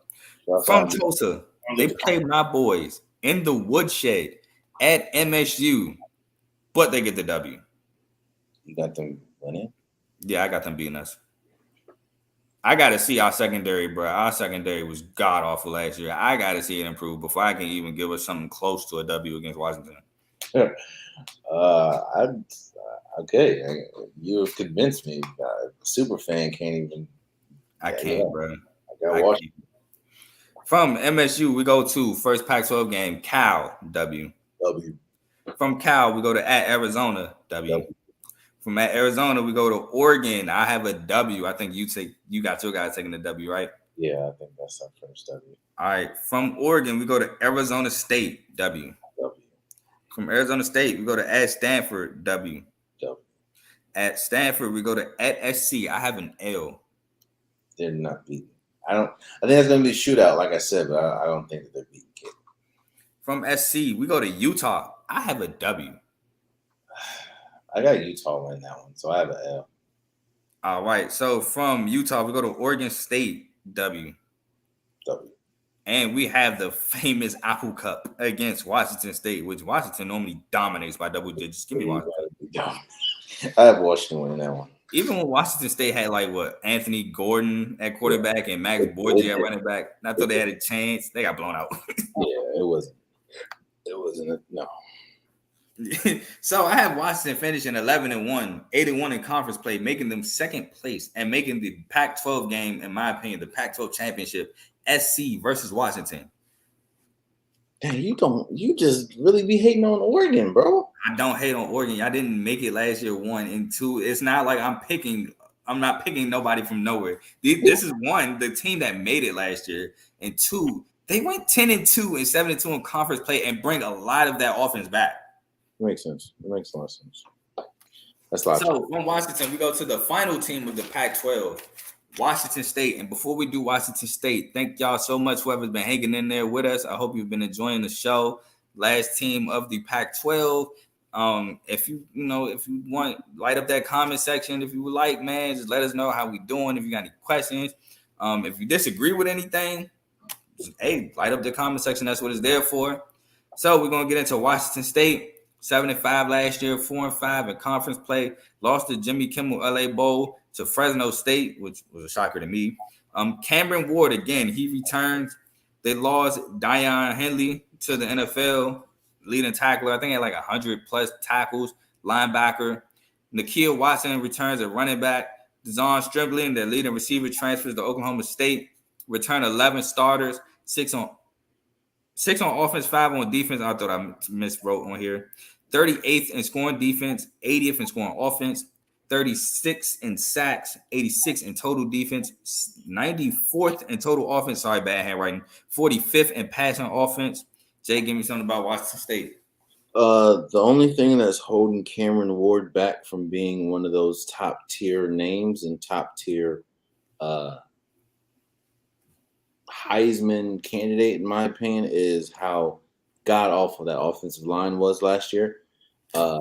From Tulsa, they play my boys in the woodshed at MSU, but they get the W. You got them winning? Yeah, I got them beating us. I got to see our secondary, bro. Our secondary was god awful last year. I got to see it improve before I can even give us something close to a W against Washington. Okay. You have convinced me. Super fan can't even. I can't, bro. I got Washington. From MSU, we go to first Pac-12 game, Cal, W. From Cal, we go to at Arizona, W. From at Arizona, we go to Oregon. I have a W. I think you got your guys taking the W, right? Yeah, I think that's our first W. All right. From Oregon, we go to Arizona State, W. From Arizona State, we go to at Stanford, W. At Stanford, we go to at SC. I have an L. They're not beating. I think that's going to be a shootout, like I said, but I don't think that they're beating kids. From SC, we go to Utah. I have a W. I got Utah winning that one, so I have an L. All right. So from Utah, we go to Oregon State, W. And we have the famous Apple Cup against Washington State, which Washington normally dominates by double digits. Give me Washington. I have Washington winning that one. Even when Washington State had Anthony Gordon at quarterback and Max Borgi at running back, I thought they had a chance. They got blown out. Yeah, it wasn't. No. So I have Washington finishing 11-1, 8-1 in conference play, making them second place and making the Pac-12 game, in my opinion, the Pac-12 championship, SC versus Washington. Dang, you just really be hating on Oregon, bro. I don't hate on Oregon. Y'all didn't make it last year, 1 and 2. It's not like I'm not picking nobody from nowhere. This is one, the team that made it last year, and 2, they went 10-2 and 7-2 in conference play and bring a lot of that offense back. It makes sense. It makes a lot of sense. That's logical. So from Washington, we go to the final team of the Pac-12, Washington State. And before we do Washington State, thank y'all so much, whoever's been hanging in there with us. I hope you've been enjoying the show. Last team of the Pac-12. If you want, light up that comment section. If you would like, man, just let us know how we doing. If you got any questions, if you disagree with anything, hey, light up the comment section. That's what it's there for. So we're gonna get into Washington State. 7-5 last year, 4-5 in conference play. Lost to Jimmy Kimmel LA Bowl to Fresno State, which was a shocker to me. Cameron Ward, again, he returns. They lost Dion Henley to the NFL, leading tackler. I think he had 100-plus tackles, linebacker. Nikhil Watson returns at running back. Dazon Strickland, their leading receiver, transfers to Oklahoma State. Return 11 starters, 6 on offense, 5 on defense. I thought I miswrote on here. 38th in scoring defense, 80th in scoring offense, 36 in sacks, 86 in total defense, 94th in total offense. Sorry, bad handwriting. 45th in passing offense. Jay, give me something about Washington State. The only thing that's holding Cameron Ward back from being one of those top tier names and top tier Heisman candidate, in my opinion, is how god awful that offensive line was last year. I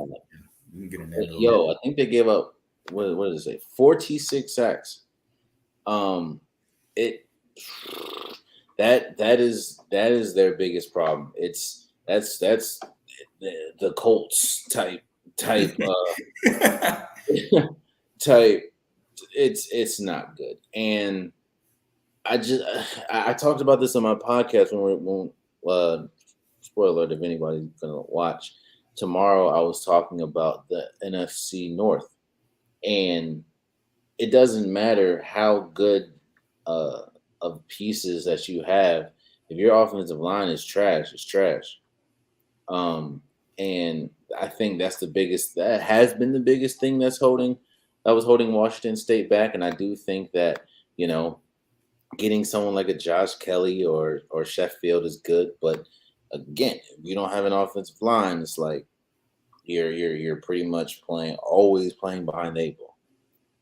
think they gave up what does it say? 46 sacks. That is their biggest problem. That's the Colts type type. It's not good. And I talked about this on my podcast when spoiler alert if anybody's gonna watch. Tomorrow I was talking about the NFC North, and it doesn't matter how good of pieces that you have. If your offensive line is trash, it's trash. And I think that has been the biggest thing that was holding Washington State back. And I do think that, getting someone like a Josh Kelly or Sheffield is good, but again, if you don't have an offensive line, it's like you're pretty much always playing behind the eight ball.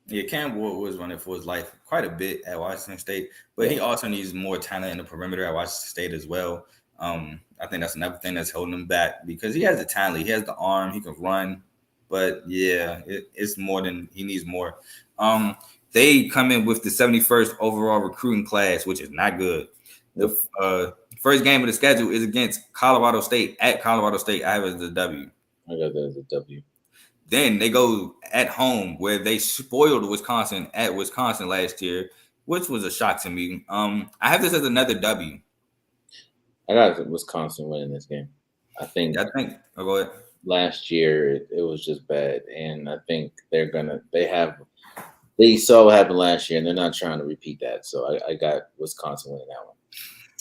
Yeah, Cam Ward was running for his life quite a bit at Washington State, but he also needs more talent in the perimeter at Washington State as well. I think that's another thing that's holding him back because he has the talent, he has the arm, he can run, but yeah, it's more than he needs more. They come in with the 71st overall recruiting class, which is not good. The first game of the schedule is against Colorado State at Colorado State. I have it as a W. I got that as a W. Then they go at home where they spoiled Wisconsin at Wisconsin last year, which was a shock to me. I have this as another W. I got Wisconsin winning this game. I think. Oh, go ahead. Last year it was just bad, and I think they saw what happened last year, and they're not trying to repeat that. So I got Wisconsin winning that one.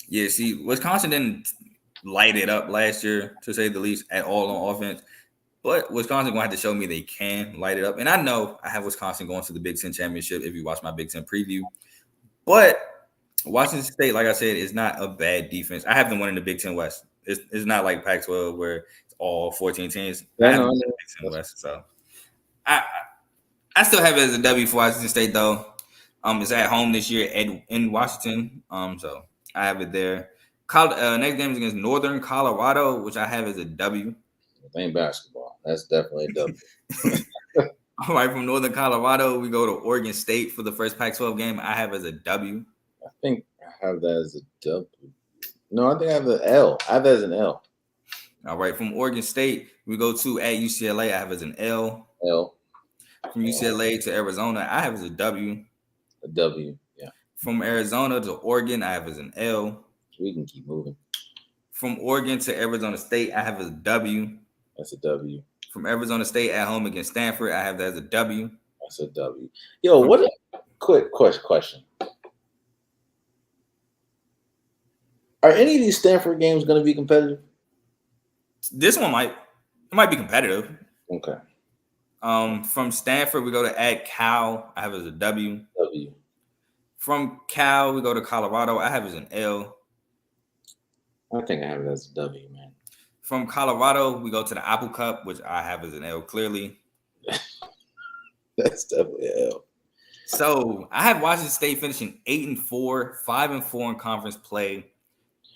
Yeah, see, Wisconsin didn't light it up last year, to say the least, at all on offense. But Wisconsin going to have to show me they can light it up. And I know I have Wisconsin going to the Big Ten championship if you watch my Big Ten preview. But Washington State, like I said, is not a bad defense. I have them winning the Big Ten West. It's not like Pac-12 where it's all 14 teams. I have them winning the Big Ten West. So I still have it as a W for Washington State, though. It's at home this year in Washington. So I have it there. Next game is against Northern Colorado, which I have as a W. It ain't basketball. That's definitely a W. All right, from Northern Colorado, we go to Oregon State for the first Pac-12 game. I have as a W. I think I have that as a W. No, I think I have an L. I have that as an L. All right, from Oregon State, we go to at UCLA. I have as an L. L. From UCLA to Arizona, I have as a W. A W, yeah. From Arizona to Oregon, I have as an L. We can keep moving. From Oregon to Arizona State, I have as a W. That's a W. From Arizona State at home against Stanford, I have that as a W. That's a W. Yo, what a quick question. Are any of these Stanford games going to be competitive? This one might be competitive. Okay. From Stanford, we go to at Cal. I have as a W. W. From Cal, we go to Colorado. I have as an L. I think I have it as a W, man. From Colorado, we go to the Apple Cup, which I have as an L, clearly. That's definitely an L. So I have Washington State finishing 8-4, 5-4 in conference play.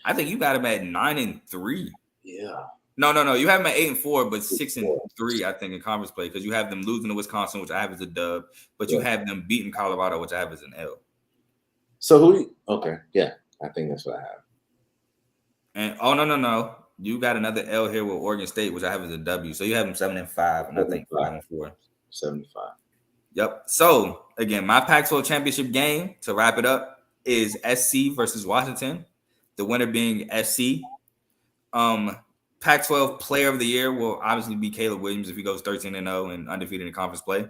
I think you got them at 9-3. Yeah. No. You have them at 8-4, but 6-3, I think, in conference play, because you have them losing to Wisconsin, which I have as a dub, but you have them beating Colorado, which I have as an L. So okay, yeah, I think that's what I have. And no. You got another L here with Oregon State, which I have as a W. So you have them 7-5, and I think 5-4. 75. Yep. So again, my Pac-12 championship game to wrap it up is SC versus Washington. The winner being SC. Pac-12 Player of the Year will obviously be Caleb Williams if he goes 13-0 and undefeated in conference play.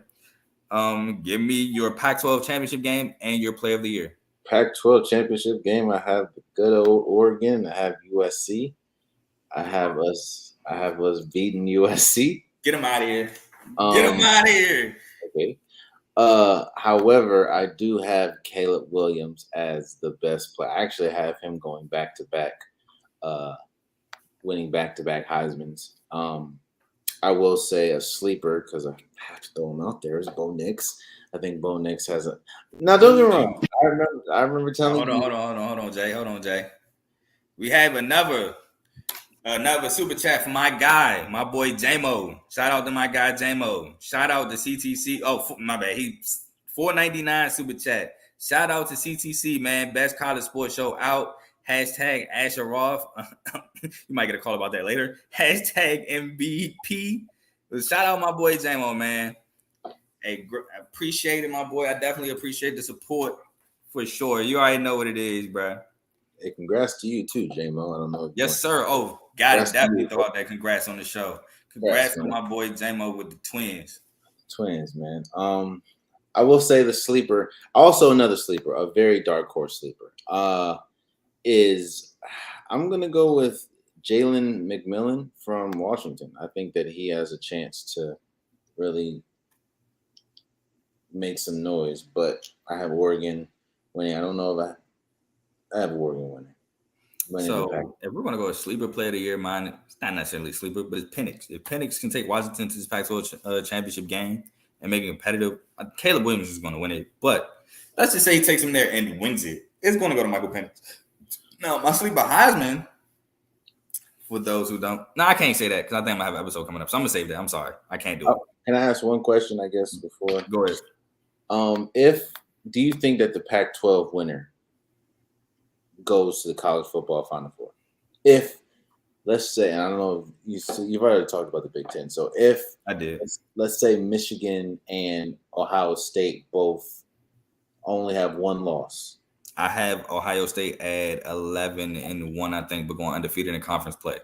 Give me your Pac-12 championship game and your Player of the Year. Pac-12 championship game. I have the good old Oregon. I have USC. I have us beating USC. Get them out of here. Get them out of here. Okay. However, I do have Caleb Williams as the best player. I actually have him going back to back, winning back to back Heismans. I will say a sleeper because I have to throw him out there is Bo Nix. I think Bo Nix has a. Now don't get me wrong. I remember telling you. Hold on, Jay. We have another super chat from my guy, my boy J-Mo. Shout out to my guy J-Mo. Shout out to CTC. Oh, my bad. He $4.99 super chat. Shout out to CTC, man. Best college sports show out. Hashtag Asher Roth. You might get a call about that later. Hashtag MVP. Shout out my boy J-Mo, man. Hey, I appreciate it, my boy. I definitely appreciate the support for sure. You already know what it is, bro. Hey, congrats to you too, J-Mo. I don't know. Yes, sir. Oh, got it. Definitely throw out that congrats on the show. Congrats to my boy J-Mo with the Twins. Twins, man. I will say the sleeper, also another sleeper, a very dark horse sleeper, is I'm going to go with Jalen McMillan from Washington. I think that he has a chance to really make some noise, but I have Oregon winning. I don't know if I have Oregon winning. So if we're gonna go a sleeper player of the year, mine it's not necessarily sleeper, but it's Penix. If Penix can take Washington to this Pac-12 championship game and make it competitive, Caleb Williams is going to win it. But let's just say he takes him there and wins it. It's going to go to Michael Penix. Now, my sleeper Heisman. For those who don't, no, I can't say that because I think I'm gonna have an episode coming up, so I'm gonna save that. I'm sorry, I can't do it. Can I ask one question? I guess before. Go ahead. Do you think that the Pac-12 winner goes to the college football Final Four? If, let's say, and I don't know, you've already talked about the Big Ten. So if I did, let's say Michigan and Ohio State both only have one loss. I have Ohio State at 11-1, I think, but going undefeated in conference play.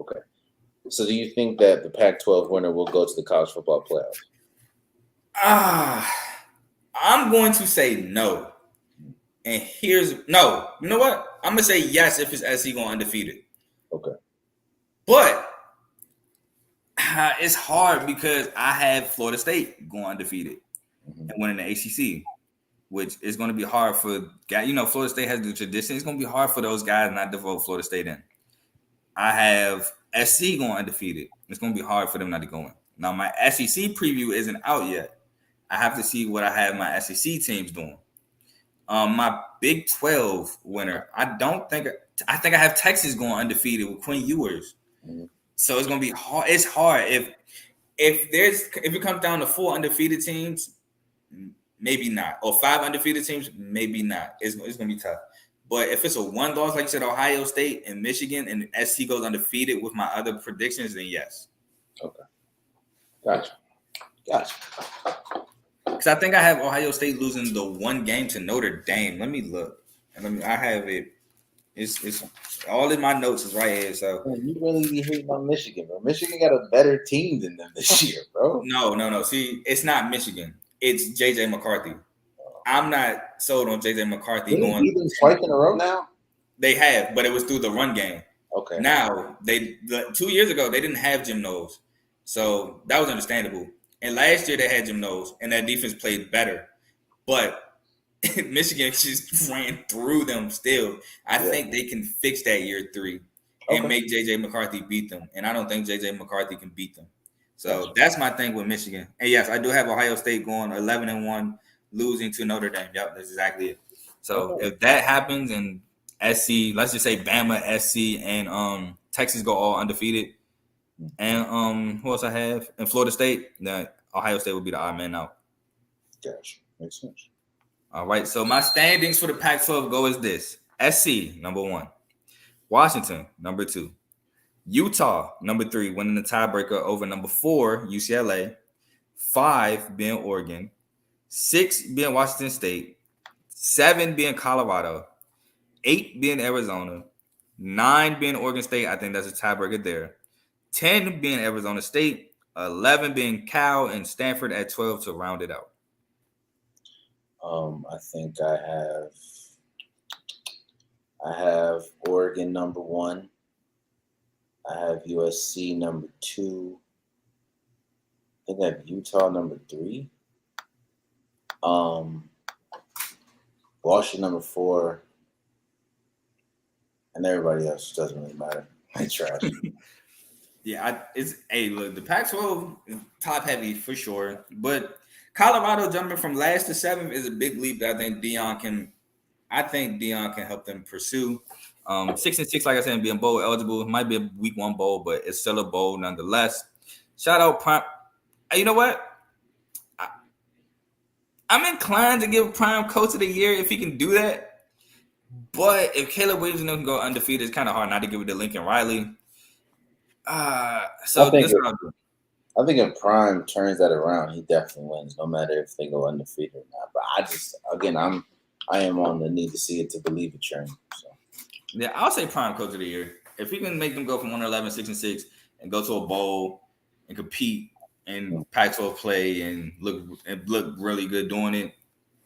Okay. So do you think that the Pac-12 winner will go to the college football playoffs? I'm going to say no. And no. You know what? I'm going to say yes if it's SC going undefeated. Okay. But it's hard because I have Florida State going undefeated and winning the ACC, which is going to be hard for guys. You know, Florida State has the tradition. It's going to be hard for those guys not to vote Florida State in. I have SC going undefeated. It's going to be hard for them not to go in. Now, my SEC preview isn't out yet. I have to see what I have my SEC teams doing. My Big 12 winner, I think I have Texas going undefeated with Quinn Ewers. Mm-hmm. So it's going to be hard. It's hard. If it comes down to 4 undefeated teams, maybe not. Or 5 undefeated teams, maybe not. It's going to be tough. But if it's a 1 loss, like you said, Ohio State and Michigan, and SC goes undefeated with my other predictions, then yes. Okay. Gotcha. Because I think I have Ohio State losing the 1 game to Notre Dame. Let me look. I have it. It's all in my notes is right here. So you really be hating on Michigan, bro. Michigan got a better team than them this year, bro. No. See, it's not Michigan. It's JJ McCarthy. I'm not sold on JJ McCarthy going. They've been twice in a row now. They have, but it was through the run game. Okay. Now 2 years ago they didn't have Jim Knowles, so that was understandable. And last year they had Jim Knowles, and that defense played better. But Michigan just ran through them still. I think they can fix that year 3 and make J.J. McCarthy beat them. And I don't think J.J. McCarthy can beat them. So that's my thing with Michigan. And, yes, I do have Ohio State going 11-1, losing to Notre Dame. Yep, that's exactly it. So if that happens and SC, let's just say Bama, SC, and Texas go all undefeated, and who else I have? And Florida State, then Ohio State will be the odd man out. Gotcha. Makes sense. All right, so my standings for the Pac-12 go as this. SC, number 1. Washington, number 2. Utah, number 3, winning the tiebreaker over number 4, UCLA. 5 being Oregon. 6 being Washington State. 7 being Colorado. 8 being Arizona. 9 being Oregon State. I think that's a tiebreaker there. 10 being Arizona State. 11 being Cal, and Stanford at 12 to round it out. I think I have Oregon number 1. I have USC number 2. I think I have Utah number 3. Washington number 4. And everybody else doesn't really matter. I trash. Yeah, look, the Pac-12 is top heavy for sure, but Colorado jumping from last to 7th is a big leap that I think Deion can help them pursue. 6-6, like I said, being bowl eligible. It might be a week 1 bowl, but it's still a bowl nonetheless. Shout out Prime. You know what? I'm inclined to give Prime Coach of the Year if he can do that. But if Caleb Williams can go undefeated, it's kind of hard not to give it to Lincoln Riley. I think if Prime turns that around, he definitely wins, no matter if they go undefeated or not. But I am on the need to see it to believe it train. So yeah, I'll say Prime Coach of the Year. If he can make them go from 1-11, 6-6, and go to a bowl and compete in Pac-12 play and look really good doing it,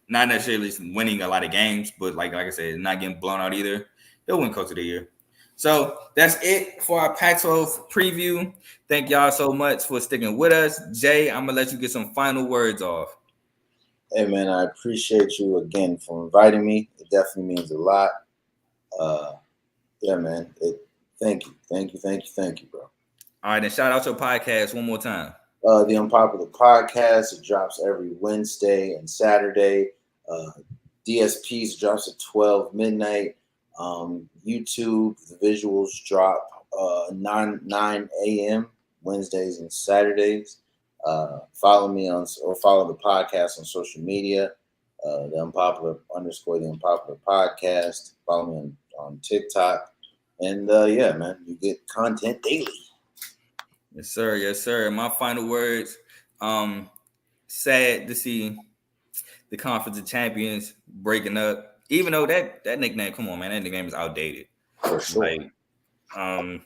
not necessarily winning a lot of games, but like I said, not getting blown out either, he'll win Coach of the Year. So that's it for our Pac-12 preview. Thank y'all so much for sticking with us. Jay, I'm going to let you get some final words off. Hey, man, I appreciate you again for inviting me. It definitely means a lot. Yeah, man. Thank you, bro. All right, then shout out your podcast one more time. The Unpopular Podcast. It drops every Wednesday and Saturday. DSPs drops at 12 midnight. YouTube, the visuals drop 9 a.m. Wednesdays and Saturdays. Follow me follow the podcast on social media. The Unpopular Podcast. Follow me on TikTok. And yeah, man, you get content daily. Yes, sir. Yes, sir. My final words. Sad to see the Conference of Champions breaking up. Even though that nickname, come on, man, that nickname is outdated. For sure. Like,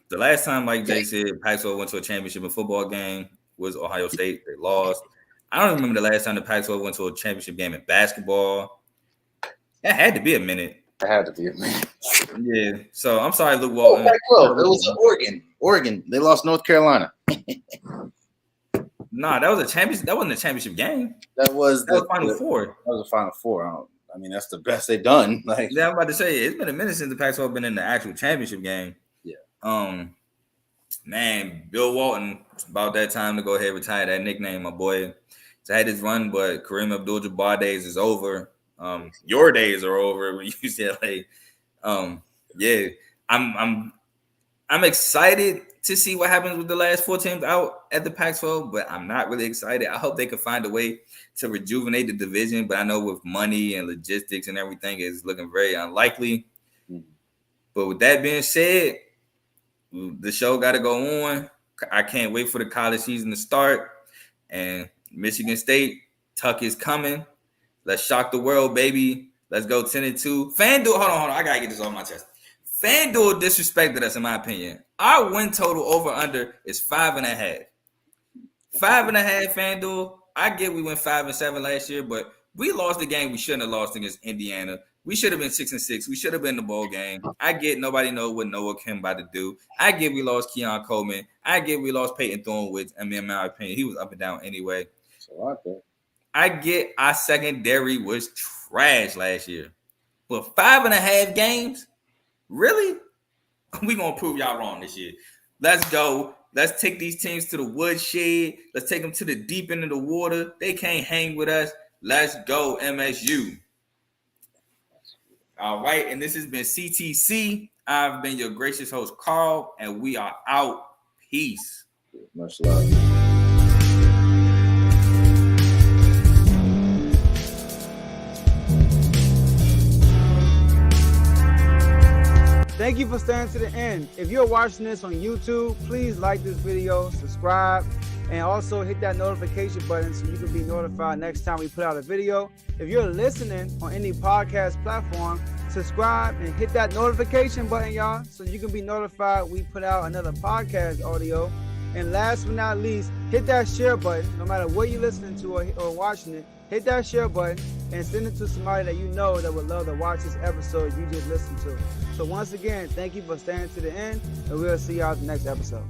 the last time, like Jay said, Pac-12 went to a championship in football game was Ohio State. They lost. I don't remember the last time the Pac-12 went to a championship game in basketball. That had to be a minute. It had to be a minute. Yeah. So I'm sorry, Luke Walton. Pac-12. It was Oregon. Oregon. They lost North Carolina. Nah, that was a championship. That wasn't a championship game. That was Final Four. That was a Final Four. I mean, that's the best they've done. Like, yeah, I'm about to say it's been a minute since the Pac-12 been in the actual championship game. Yeah. Man, Bill Walton. It's about that time to go ahead and retire that nickname, my boy. It's had his run, but Kareem Abdul-Jabbar days is over. Your days are over with UCLA. Yeah, I'm excited to see what happens with the last 4 teams out at the Pac-12, but I'm not really excited. I hope they can find a way to rejuvenate the division, but I know with money and logistics and everything, it's looking very unlikely. Mm-hmm. But with that being said, the show got to go on. I can't wait for the college season to start. And Michigan State, Tuck is coming. Let's shock the world, baby. Let's go 10-2. FanDuel, hold on. I got to get this off my chest. FanDuel disrespected us, in my opinion. Our win total over under is 5.5. 5.5 FanDuel. I get we went 5-7 last year, but we lost the game we shouldn't have lost against Indiana. We should have been 6-6. We should have been in the bowl game. I get nobody know what Noah Kim about to do. I get we lost Keon Coleman. I get we lost Peyton Thorne, which, I mean, in my opinion, he was up and down anyway. I get our secondary was trash last year. But 5.5 games? Really? We going to prove y'all wrong this year. Let's go. Let's take these teams to the woodshed. Let's take them to the deep end of the water. They can't hang with us. Let's go, MSU. All right, and this has been CTC. I've been your gracious host, Carl, and we are out. Peace. Much love. Thank you for staying to the end. If you're watching this on YouTube, please like this video, subscribe, and also hit that notification button so you can be notified next time we put out a video. If you're listening on any podcast platform, subscribe and hit that notification button, y'all, so you can be notified we put out another podcast audio. And last but not least, hit that share button. No matter what you're listening to or watching it, hit that share button and send it to somebody that you know that would love to watch this episode you just listened to. So once again, thank you for staying to the end, and we'll see y'all at the next episode.